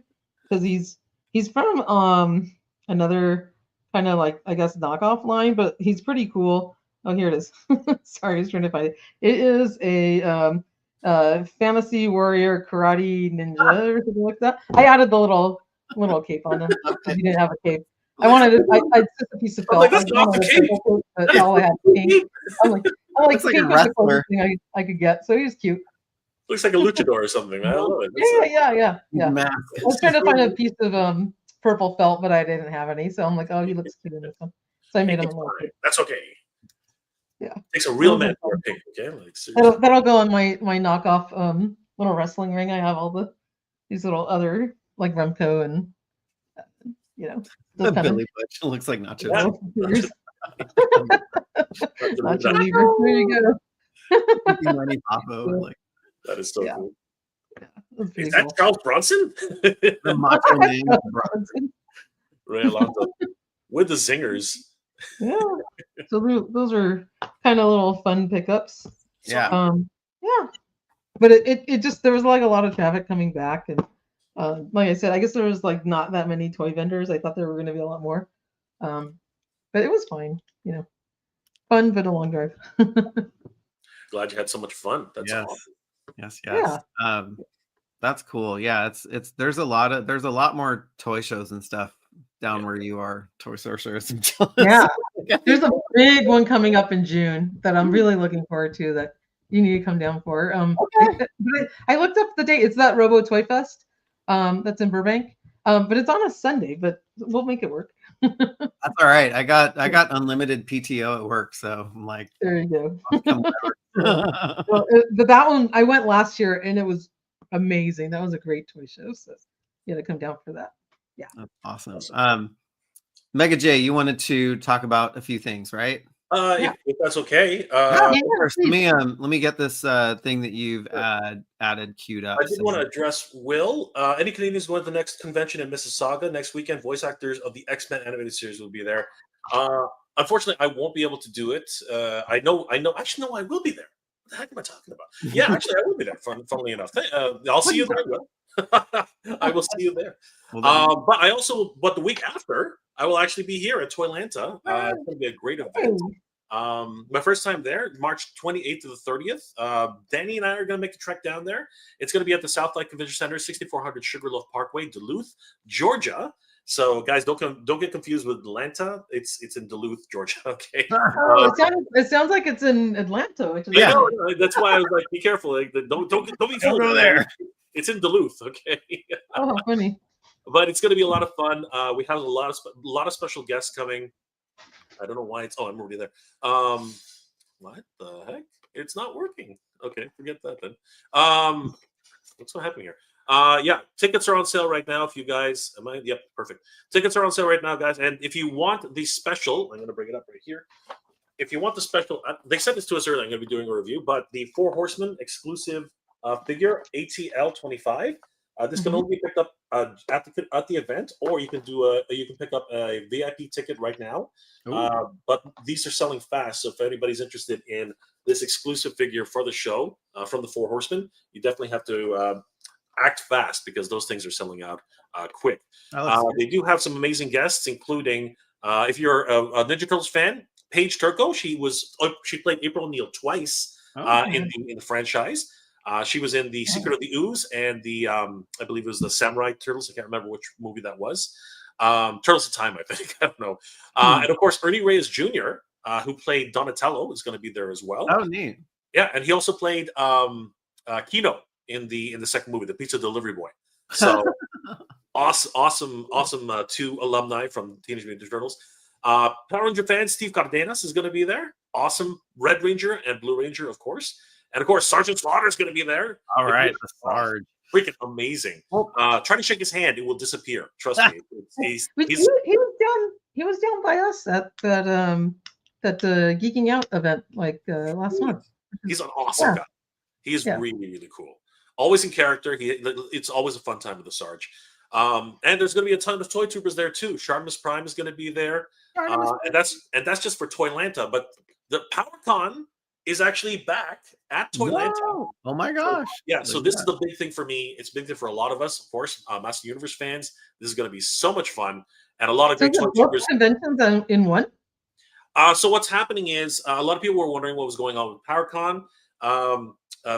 because he's from another kind of like, I guess, knockoff line, but he's pretty cool. Oh, here it is. Sorry, I was trying to find it. It is a fantasy warrior karate ninja or something like that. I added the little cape on him. He didn't have a cape. I wanted it. I took a piece of felt. That's not the cape. That's all I had. Pink. I'm like like pink a is the wrestler. closest thing I could get. So he was cute. Looks like a luchador or something. I love it. Yeah. Mask. I was trying to find a piece of purple felt, but I didn't have any. So I'm like, oh, he looks cute in this one. So I made him a little cute. That's okay. Yeah. Takes a real man for a pink, okay? Like, that'll go on my knockoff little wrestling ring. I have all these little other like Remco and Billy Butch looks like Nacho. Nacho Libre. There you go. Money Papo, like, that is so cool. Yeah, is that cool. Charles Bronson? The Macho Man Bronson. Ray Alonso with the zingers. Yeah. So those are kind of little fun pickups. Yeah. Yeah. But it just, there was like a lot of traffic coming back, and like I said, I guess there was like not that many toy vendors. I thought there were going to be a lot more, but it was fine. Fun but a long drive. Glad you had so much fun. That's awesome. Yes. Yeah. That's cool. Yeah, it's there's a lot more toy shows and stuff down where you are, Toy Sorcerers. Yeah, there's a big one coming up in June that I'm really looking forward to. That you need to come down for. I looked up the date. It's that Robo Toy Fest. That's in Burbank. But it's on a Sunday. But we'll make it work. That's all right. I got unlimited PTO at work, so I'm like, there you go. Well, but that one I went last year and it was amazing. That was a great toy show. So you had to come down for that. Yeah. That's awesome. Mega J, you wanted to talk about a few things, right? If that's okay. First, let me get this thing that you've added queued up. I did want to address Will. Any Canadians going to the next convention in Mississauga next weekend? Voice actors of the X-Men animated series will be there. Unfortunately, I won't be able to do it. I know. Actually, no, I will be there. What the heck am I talking about? Yeah, actually, I will be there. Funnily enough, I'll see you there, Will. I will see you there. Well, but the week after, I will actually be here at Toylanta. It's going to be a great event. My first time there, March 28th to the 30th. Danny and I are going to make the trek down there. It's going to be at the Southlight Convention Center, 6400 Sugarloaf Parkway, Duluth, Georgia. So guys, don't get confused with Atlanta. It's in Duluth, Georgia. Okay. Oh, it sounds like it's in Atlanta, which is I know. That's why I was like, be careful. Like, don't be Don't fooled. go there. It's in Duluth. Okay. Oh, funny. But it's going to be a lot of fun. We have a lot of special guests coming. I don't know why it's. Oh, I'm already there. What the heck? It's not working. Okay, forget that then. What's happening here? Yeah, tickets are on sale right now. If you guys, Yep, perfect. Tickets are on sale right now, guys. And if you want the special, I'm going to bring it up right here. If you want the special, they sent this to us earlier. I'm going to be doing a review, but the Four Horsemen exclusive figure ATL 25. This can only be picked up at the event, or you can pick up a VIP ticket right now. But these are selling fast, so if anybody's interested in this exclusive figure for the show from the Four Horsemen, you definitely have to act fast because those things are selling out quick. They do have some amazing guests, including if you're a Ninja Turtles fan, Paige Turco. She played April O'Neil twice in the franchise. She was in the Secret of the Ooze and the I believe it was the Samurai Turtles. I can't remember which movie that was. Turtles of Time, I think. I don't know. And of course, Ernie Reyes Jr., who played Donatello, is going to be there as well. Oh, neat. Yeah, and he also played Kino in the second movie, the Pizza Delivery Boy. So awesome two alumni from Teenage Mutant Ninja Turtles. Power Ranger fan Steve Cardenas is going to be there. Awesome Red Ranger and Blue Ranger, of course. And of course, Sergeant Slaughter is going to be there. All right, the Sarge. Freaking amazing. Try to shake his hand; it will disappear. Trust me. He was down by us at that Geeking Out event last month. He's an awesome guy. He is really, really cool. Always in character. It's always a fun time with the Sarge. And there's going to be a ton of Toy Troopers there too. Sharmus Prime is going to be there, and that's just for Toylanta. But the PowerCon is actually back at Toylanta. Whoa. Oh my gosh! So this is the big thing for me. It's a big thing for a lot of us, of course, Master Universe fans. This is going to be so much fun and a lot of great Toy Troopers. Conventions in one. So what's happening is a lot of people were wondering what was going on with PowerCon.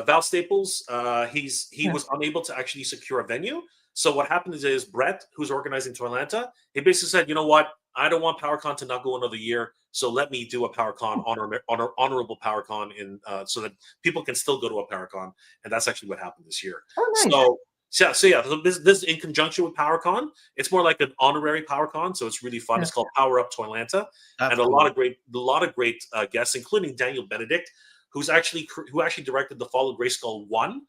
Val Staples, he was unable to actually secure a venue. So what happened is Brett, who's organizing Toylanta, he basically said, you know what? I don't want PowerCon to not go another year, so let me do a PowerCon honorable PowerCon so that people can still go to a PowerCon, and that's actually what happened this year. Oh, nice. So this in conjunction with PowerCon, it's more like an honorary PowerCon, so it's really fun. It's called Power Up Toylanta, and a lot of great guests, including Daniel Benedict, who actually directed the Fall of Grayskull 1.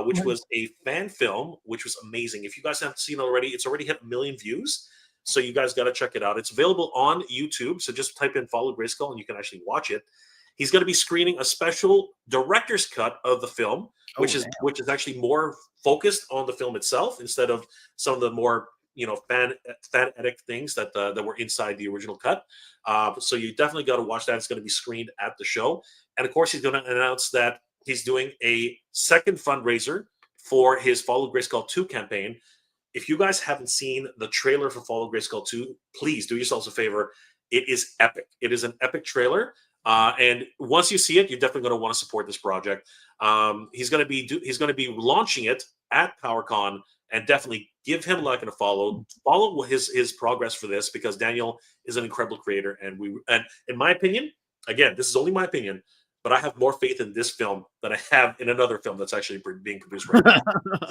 Which was a fan film, which was amazing. If you guys haven't seen it already, it's already hit 1 million views. So you guys got to check it out. It's available on YouTube. So just type in Follow Grayskull and you can actually watch it. He's going to be screening a special director's cut of the film, which is actually more focused on the film itself instead of some of the more fan edit things that were inside the original cut. So you definitely got to watch that. It's going to be screened at the show. And of course, he's going to announce that he's doing a second fundraiser for his Fall of Grayskull 2 campaign. If you guys haven't seen the trailer for Fall of Grayskull 2, please do yourselves a favor. It is epic. It is an epic trailer. And once you see it, you're definitely going to want to support this project. He's going to be launching it at PowerCon, and definitely give him a like and a follow. Follow his progress for this, because Daniel is an incredible creator. And in my opinion, again, this is only my opinion, but I have more faith in this film than I have in another film that's actually being produced right now.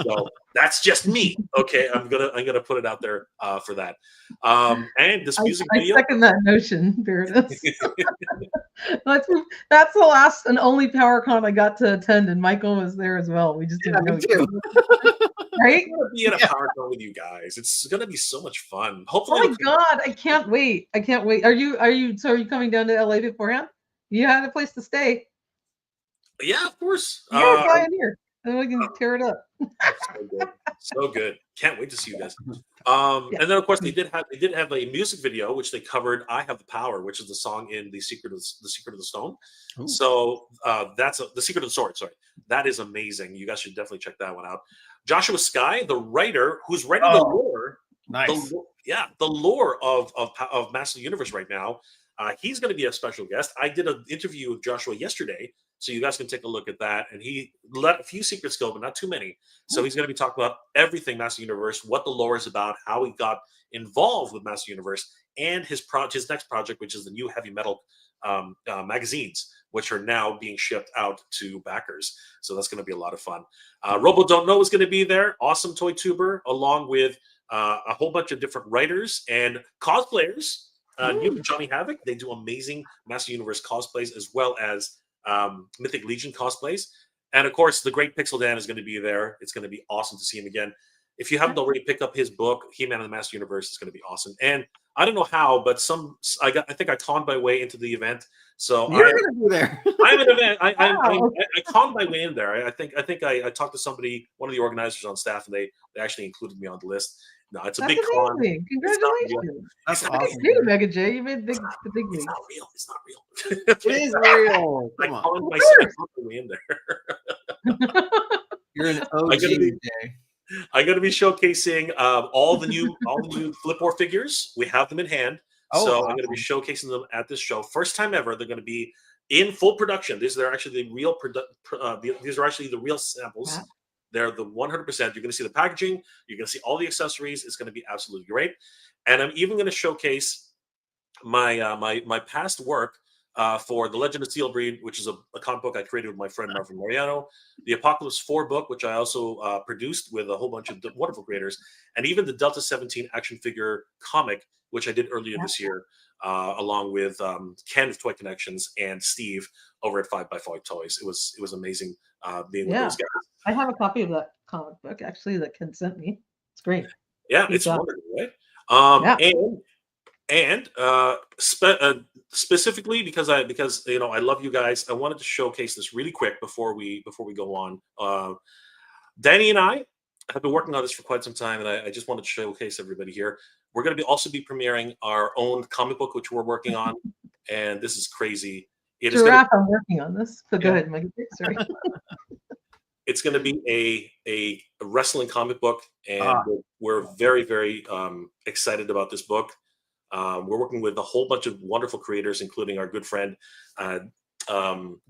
So that's just me. Okay, I'm gonna put it out there for that. And this music video. I second that notion. There it is. That's the last and only PowerCon I got to attend, and Michael was there as well. We just didn't know. Right? I'm gonna be at a PowerCon with you guys. It's gonna be so much fun. Hopefully. Oh my God, I can't wait. I can't wait. Are you coming down to LA beforehand? You had a place to stay. Yeah, of course. Yeah, fly in here, and we can tear it up. So good. Can't wait to see you guys. And then of course they did have a music video which they covered. "I Have the Power," which is the song in the Secret of the Stone. Ooh. So that's the Secret of the Sword. Sorry, that is amazing. You guys should definitely check that one out. Joshua Skye, the writer who's writing the lore. Nice. The lore of Master Universe right now. He's going to be a special guest. I did an interview with Joshua yesterday, So you guys can take a look at that. And he let a few secrets go, but not too many. So he's going to be talking about everything Master Universe, what the lore is about, how he got involved with Master Universe, and his next project, which is the new heavy metal magazines, which are now being shipped out to backers. So that's going to be a lot of fun. Robo Don't Know is going to be there. Awesome toy tuber, along with a whole bunch of different writers and cosplayers. New Johnny Havoc, they do amazing Master Universe cosplays as well as Mythic Legion cosplays. And of course, the great Pixel Dan is going to be there. It's going to be awesome to see him again. If you haven't already picked up his book, He-Man and the Master Universe, is going to be awesome. And I don't know how, but I think I conned my way into the event. So you're going to be there. I'm an event. I conned my way in there. I think I talked to somebody, one of the organizers on staff, and they actually included me on the list. No, it's a big con. Congratulations. That's awesome. You, Mega J. You made the big It's league. not real. It's not real. It is real. I Come on. conned my way in there. You're an OG, Jay. I'm going to be showcasing all the new Flip War figures. We have them in hand. Oh, so awesome. I'm going to be showcasing them at this show. First time ever. They're going to be in full production. These are actually the real these are actually the real samples. Wow. They're the 100%. You're going to see the packaging. You're going to see all the accessories. It's going to be absolutely great. And I'm even going to showcase my my past work for The Legend of Steel Breed, which is a comic book I created with my friend Marvin Mariano, the Apocalypse 4 book, which I also produced with a whole bunch of wonderful creators, and even the Delta 17 action figure comic, which I did earlier this year, along with Ken of Toy Connections and Steve over at 5x5 Toys. It was amazing being with those guys. I have a copy of that comic book actually that Ken sent me. It's great. Yeah, it's wonderful, right? And specifically because I love you guys, I wanted to showcase this really quick before we go on. Danny and I have been working on this for quite some time, and I just wanted to showcase everybody here. We're going to also be premiering our own comic book, which we're working on, and this is crazy. Giraffe, I'm working on this. So go ahead, Mike. Sorry. It's going to be a wrestling comic book, and we're very, very excited about this book. We're working with a whole bunch of wonderful creators, including our good friend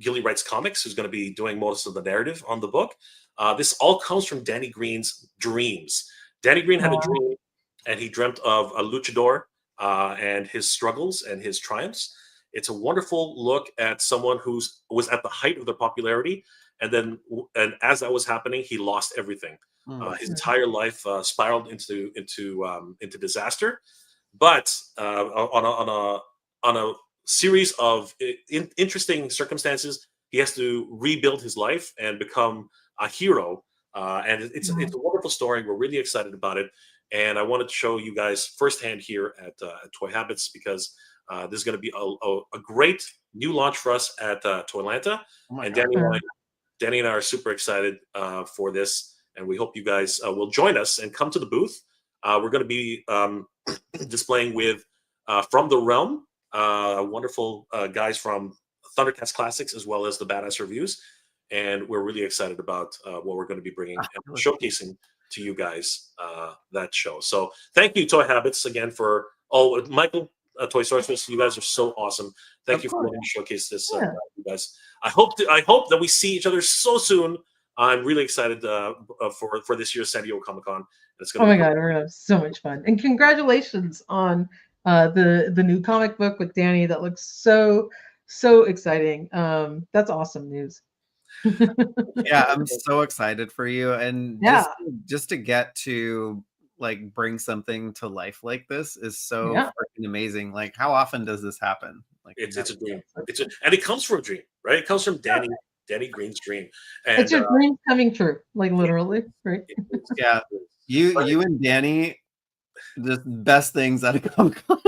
Gilly Writes Comics, who's going to be doing most of the narrative on the book. This all comes from Danny Green's dreams. Danny Green had a dream, and he dreamt of a luchador and his struggles and his triumphs. It's a wonderful look at someone who was at the height of their popularity, and as that was happening, he lost everything. His entire life spiraled into disaster. But on a series of interesting circumstances, he has to rebuild his life and become a hero. And it's a wonderful story. We're really excited about it. And I wanted to show you guys firsthand here at Toy Habits, because this is going to be a great new launch for us at Toylanta. And Danny and I are super excited for this. And we hope you guys will join us and come to the booth. We're going to be displaying with From the Realm, wonderful guys from Thundercats Classics, as well as the Badass Reviews. And we're really excited about what we're going to be bringing and showcasing to you guys that show. So thank you, Toy Habits, again for Michael, Toy Sorceress. You guys are so awesome. Thank you for letting me showcase this, you guys. I hope that we see each other so soon. I'm really excited for this year's San Diego Comic-Con. Oh my God, we're gonna have so much fun! And congratulations on the new comic book with Danny. That looks so exciting. That's awesome news. Yeah, I'm so excited for you, and just to get to like bring something to life like this is so freaking amazing. Like, how often does this happen? Like, it's a dream. And it comes from a dream, right? It comes from Danny Green's dream. And it's your dream coming true, like literally, right? Yeah. You and Danny, the best things out of Comic-Con.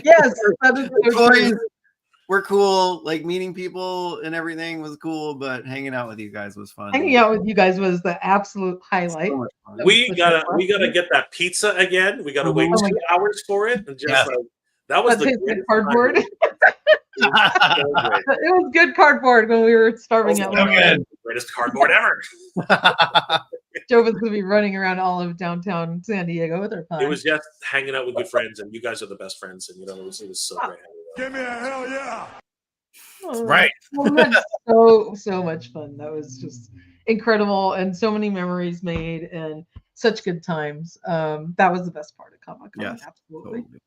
Yes, that is the toys were cool. Like, meeting people and everything was cool, but hanging out with you guys was fun. Hanging out with you guys was the absolute highlight. So we gotta get that pizza again. We gotta wait 2 hours for it, and just that was the cardboard. It was good cardboard when we were starving at one. Greatest cardboard ever. Joe was going to be running around all of downtown San Diego with her pie. It was just hanging out with good friends, and you guys are the best friends, and it was so great. Give me a hell yeah! Right. We had so much fun. That was just incredible, and so many memories made, and such good times. That was the best part of Comic-Con. Yes, Absolutely. totally.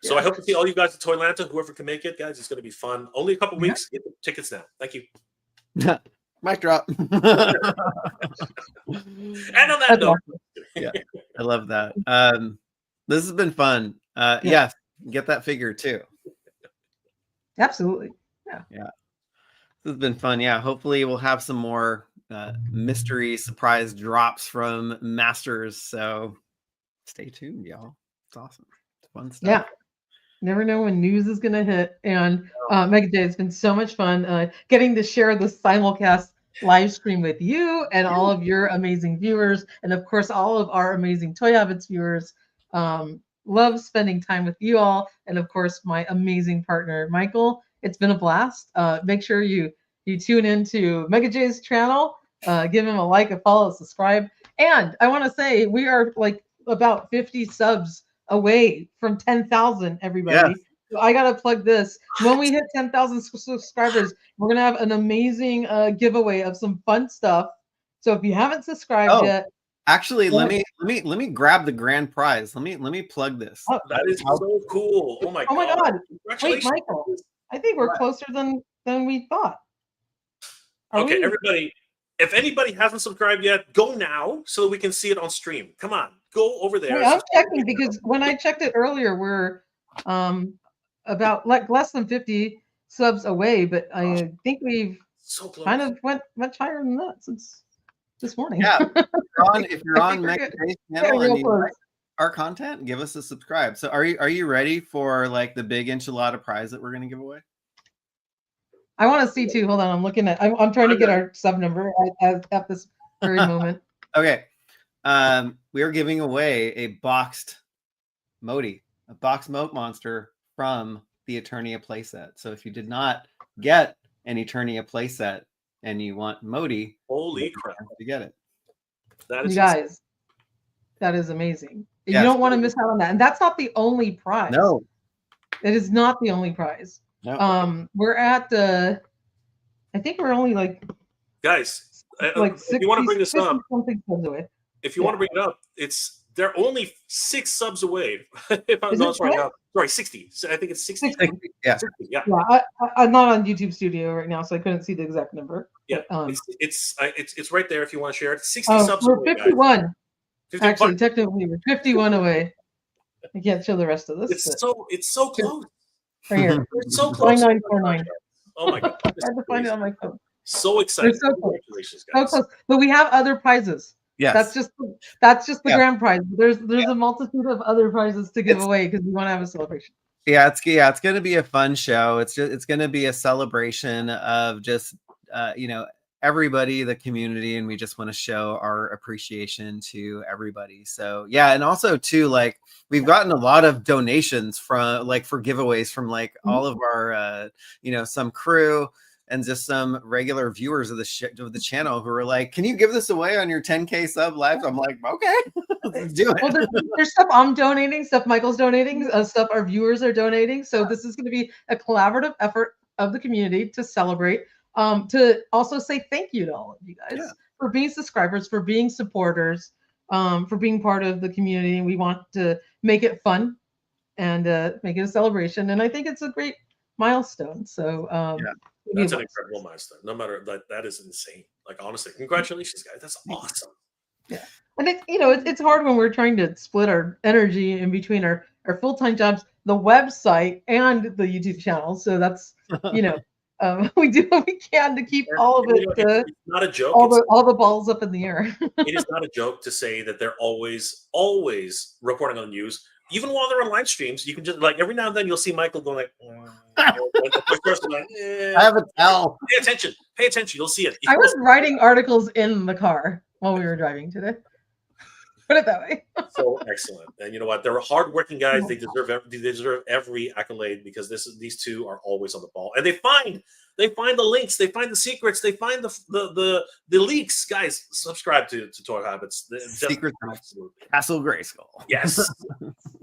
So I hope to see all you guys at Toylanta, whoever can make it, guys. It's going to be fun. Only a couple weeks. Get the tickets now. Thank you. Mic drop. And on that note, Yeah, I love that. This has been fun. Yeah. Yes, get that figure too. Absolutely. Yeah. This has been fun. Yeah, hopefully we'll have some more mystery surprise drops from Masters. So stay tuned, y'all. It's awesome. It's fun stuff. Yeah. Never know when news is going to hit. And Mega Day, it's been so much fun getting to share the simulcast live stream with you and all of your amazing viewers. And of course, all of our amazing Toy Habits viewers. Love spending time with you all. And of course, my amazing partner, Michael. It's been a blast. Make sure you tune into Mega J's channel. Give him a like, a follow, a subscribe. And I want to say we are like about 50 subs away from 10,000, everybody. Yes. So I got to plug this. When we hit 10,000 subscribers, we're going to have an amazing giveaway of some fun stuff. So if you haven't subscribed yet, actually, let me grab the grand prize. Let me plug this. Oh, that is so cool. Oh my God. Wait, Congratulations. Michael, I think we're closer than we thought. Okay, everybody, if anybody hasn't subscribed yet, go now so that we can see it on stream. Come on, go over there. Wait, I'm checking because when I checked it earlier, we're about like less than 50 subs away, but I think we've kind of went much higher than that since this morning. Yeah, if you're on Mega J's channel and you like our content, give us a subscribe. So are you ready for like the big enchilada prize that we're going to give away? I want to see too. Hold on, I'm looking at. I'm trying to get our sub number at this very moment. Okay, we are giving away a boxed Moti, a boxed moat monster from the Eternia playset. So if you did not get an Eternia playset and you want Moti, holy crap, to get it. That is you guys, that is amazing. Yes. You don't want to miss out on that. And that's not the only prize. No, it is not the only prize. No. We're at I think we're only like guys, like if you want to bring this up, something away. If you want to bring it up, they're only 6 subs away. If I'm not right now, sorry, 60. So I think it's 60. 60. Yeah. 60, yeah. I'm not on YouTube Studio right now, so I couldn't see the exact number. Yeah, but, it's right there if you want to share it. 60 subs we're away, 51. Guys. 51. Actually, technically, we're 51 away. I can't show the rest of this. It's so close. Right here. It's so close. 9949. Oh my god! I had to find it on my phone. So excited! So close. Congratulations, guys. So close. But we have other prizes. Yes. That's just the grand prize. There's a multitude of other prizes to give away because we want to have a celebration. Yeah, it's going to be a fun show. It's going to be a celebration of just everybody, the community, and we just want to show our appreciation to everybody. So yeah, and also too, like we've gotten a lot of donations from for giveaways from all of our some crew and just some regular viewers of the channel who are like, can you give this away on your 10K sub live? I'm like, okay, let's do it. Well, there's stuff I'm donating, stuff Michael's donating, stuff our viewers are donating. So this is going to be a collaborative effort of the community to celebrate. To also say thank you to all of you guys for being subscribers, for being supporters, for being part of the community. We want to make it fun and make it a celebration. And I think it's a great milestone. So that's an incredible milestone. No matter that is insane. Like honestly, congratulations, guys. That's awesome. Yeah, and it's hard when we're trying to split our energy in between our full-time jobs, the website, and the YouTube channel. So that's we do what we can to keep all of it. It's not a joke. All the balls up in the air. It is not a joke to say that they're always reporting on the news, even while they're on live streams. You can just every now and then you'll see Michael going I have a towel. Pay attention. You'll see it. I was writing articles in the car while we were driving today. Put it that way. So excellent. And you know what? They're hardworking guys. They deserve every accolade because these two are always on the ball. And they find the links, they find the secrets, they find the leaks. Guys, subscribe to Toy Habits. Secret Castle Grayskull. Yes.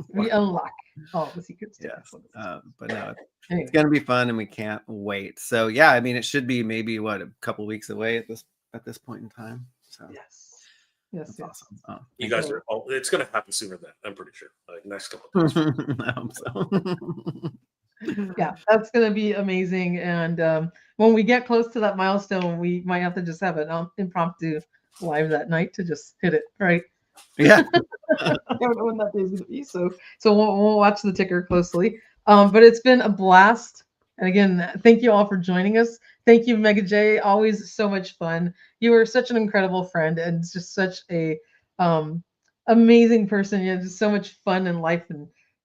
We unlock. all the secret stickers. Yes. But no, Anyway. it's gonna be fun, and we can't wait. So yeah, I mean, it should be maybe a couple weeks away at this point in time. So Yes. Yes. that's awesome. Oh, You guys are. Oh, it's going to happen sooner than that. I'm pretty sure. Like next couple of days. I hope so. Yeah, that's going to be amazing. And when we get close to that milestone, we might have to just have an impromptu live that night to just hit it, right? Yeah. I don't know when that day is going to be, so we'll watch the ticker closely. But it's been a blast. And again, thank you all for joining us. Thank you, Mega J. Always so much fun. You are such an incredible friend and just such a amazing person. You have just so much fun in life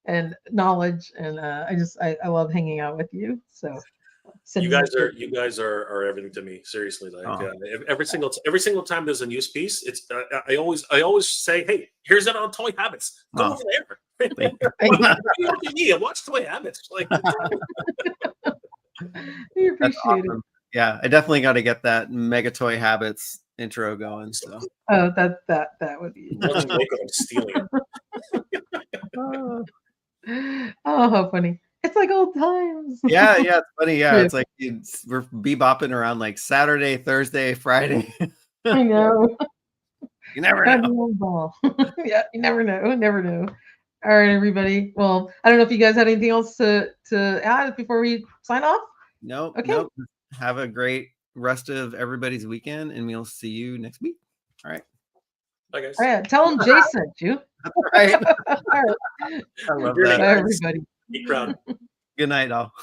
and knowledge. And I love hanging out with you. So You guys are everything to me. Seriously, like every single time there's a news piece, it's I always say, hey, here's it on Toy Habits. Go over there. Watch Toy Habits. Like, we appreciate it. Yeah, I definitely got to get that Mega Toy Habits intro going. So that would be. I'm stealing it. Oh, how funny. It's like old times. Yeah, it's funny. Yeah, it's like we're bebopping around like Saturday, Thursday, Friday. I know. You never know. Yeah, you never know. Never know. All right, everybody. Well, I don't know if you guys had anything else to add before we sign off. Nope. Okay. Nope. Have a great rest of everybody's weekend, and we'll see you next week. All right. Bye, guys. All right. Tell them Jay sent you. That's right. All right. I love Good that. night, Bye, everybody. Be proud. Good night, all.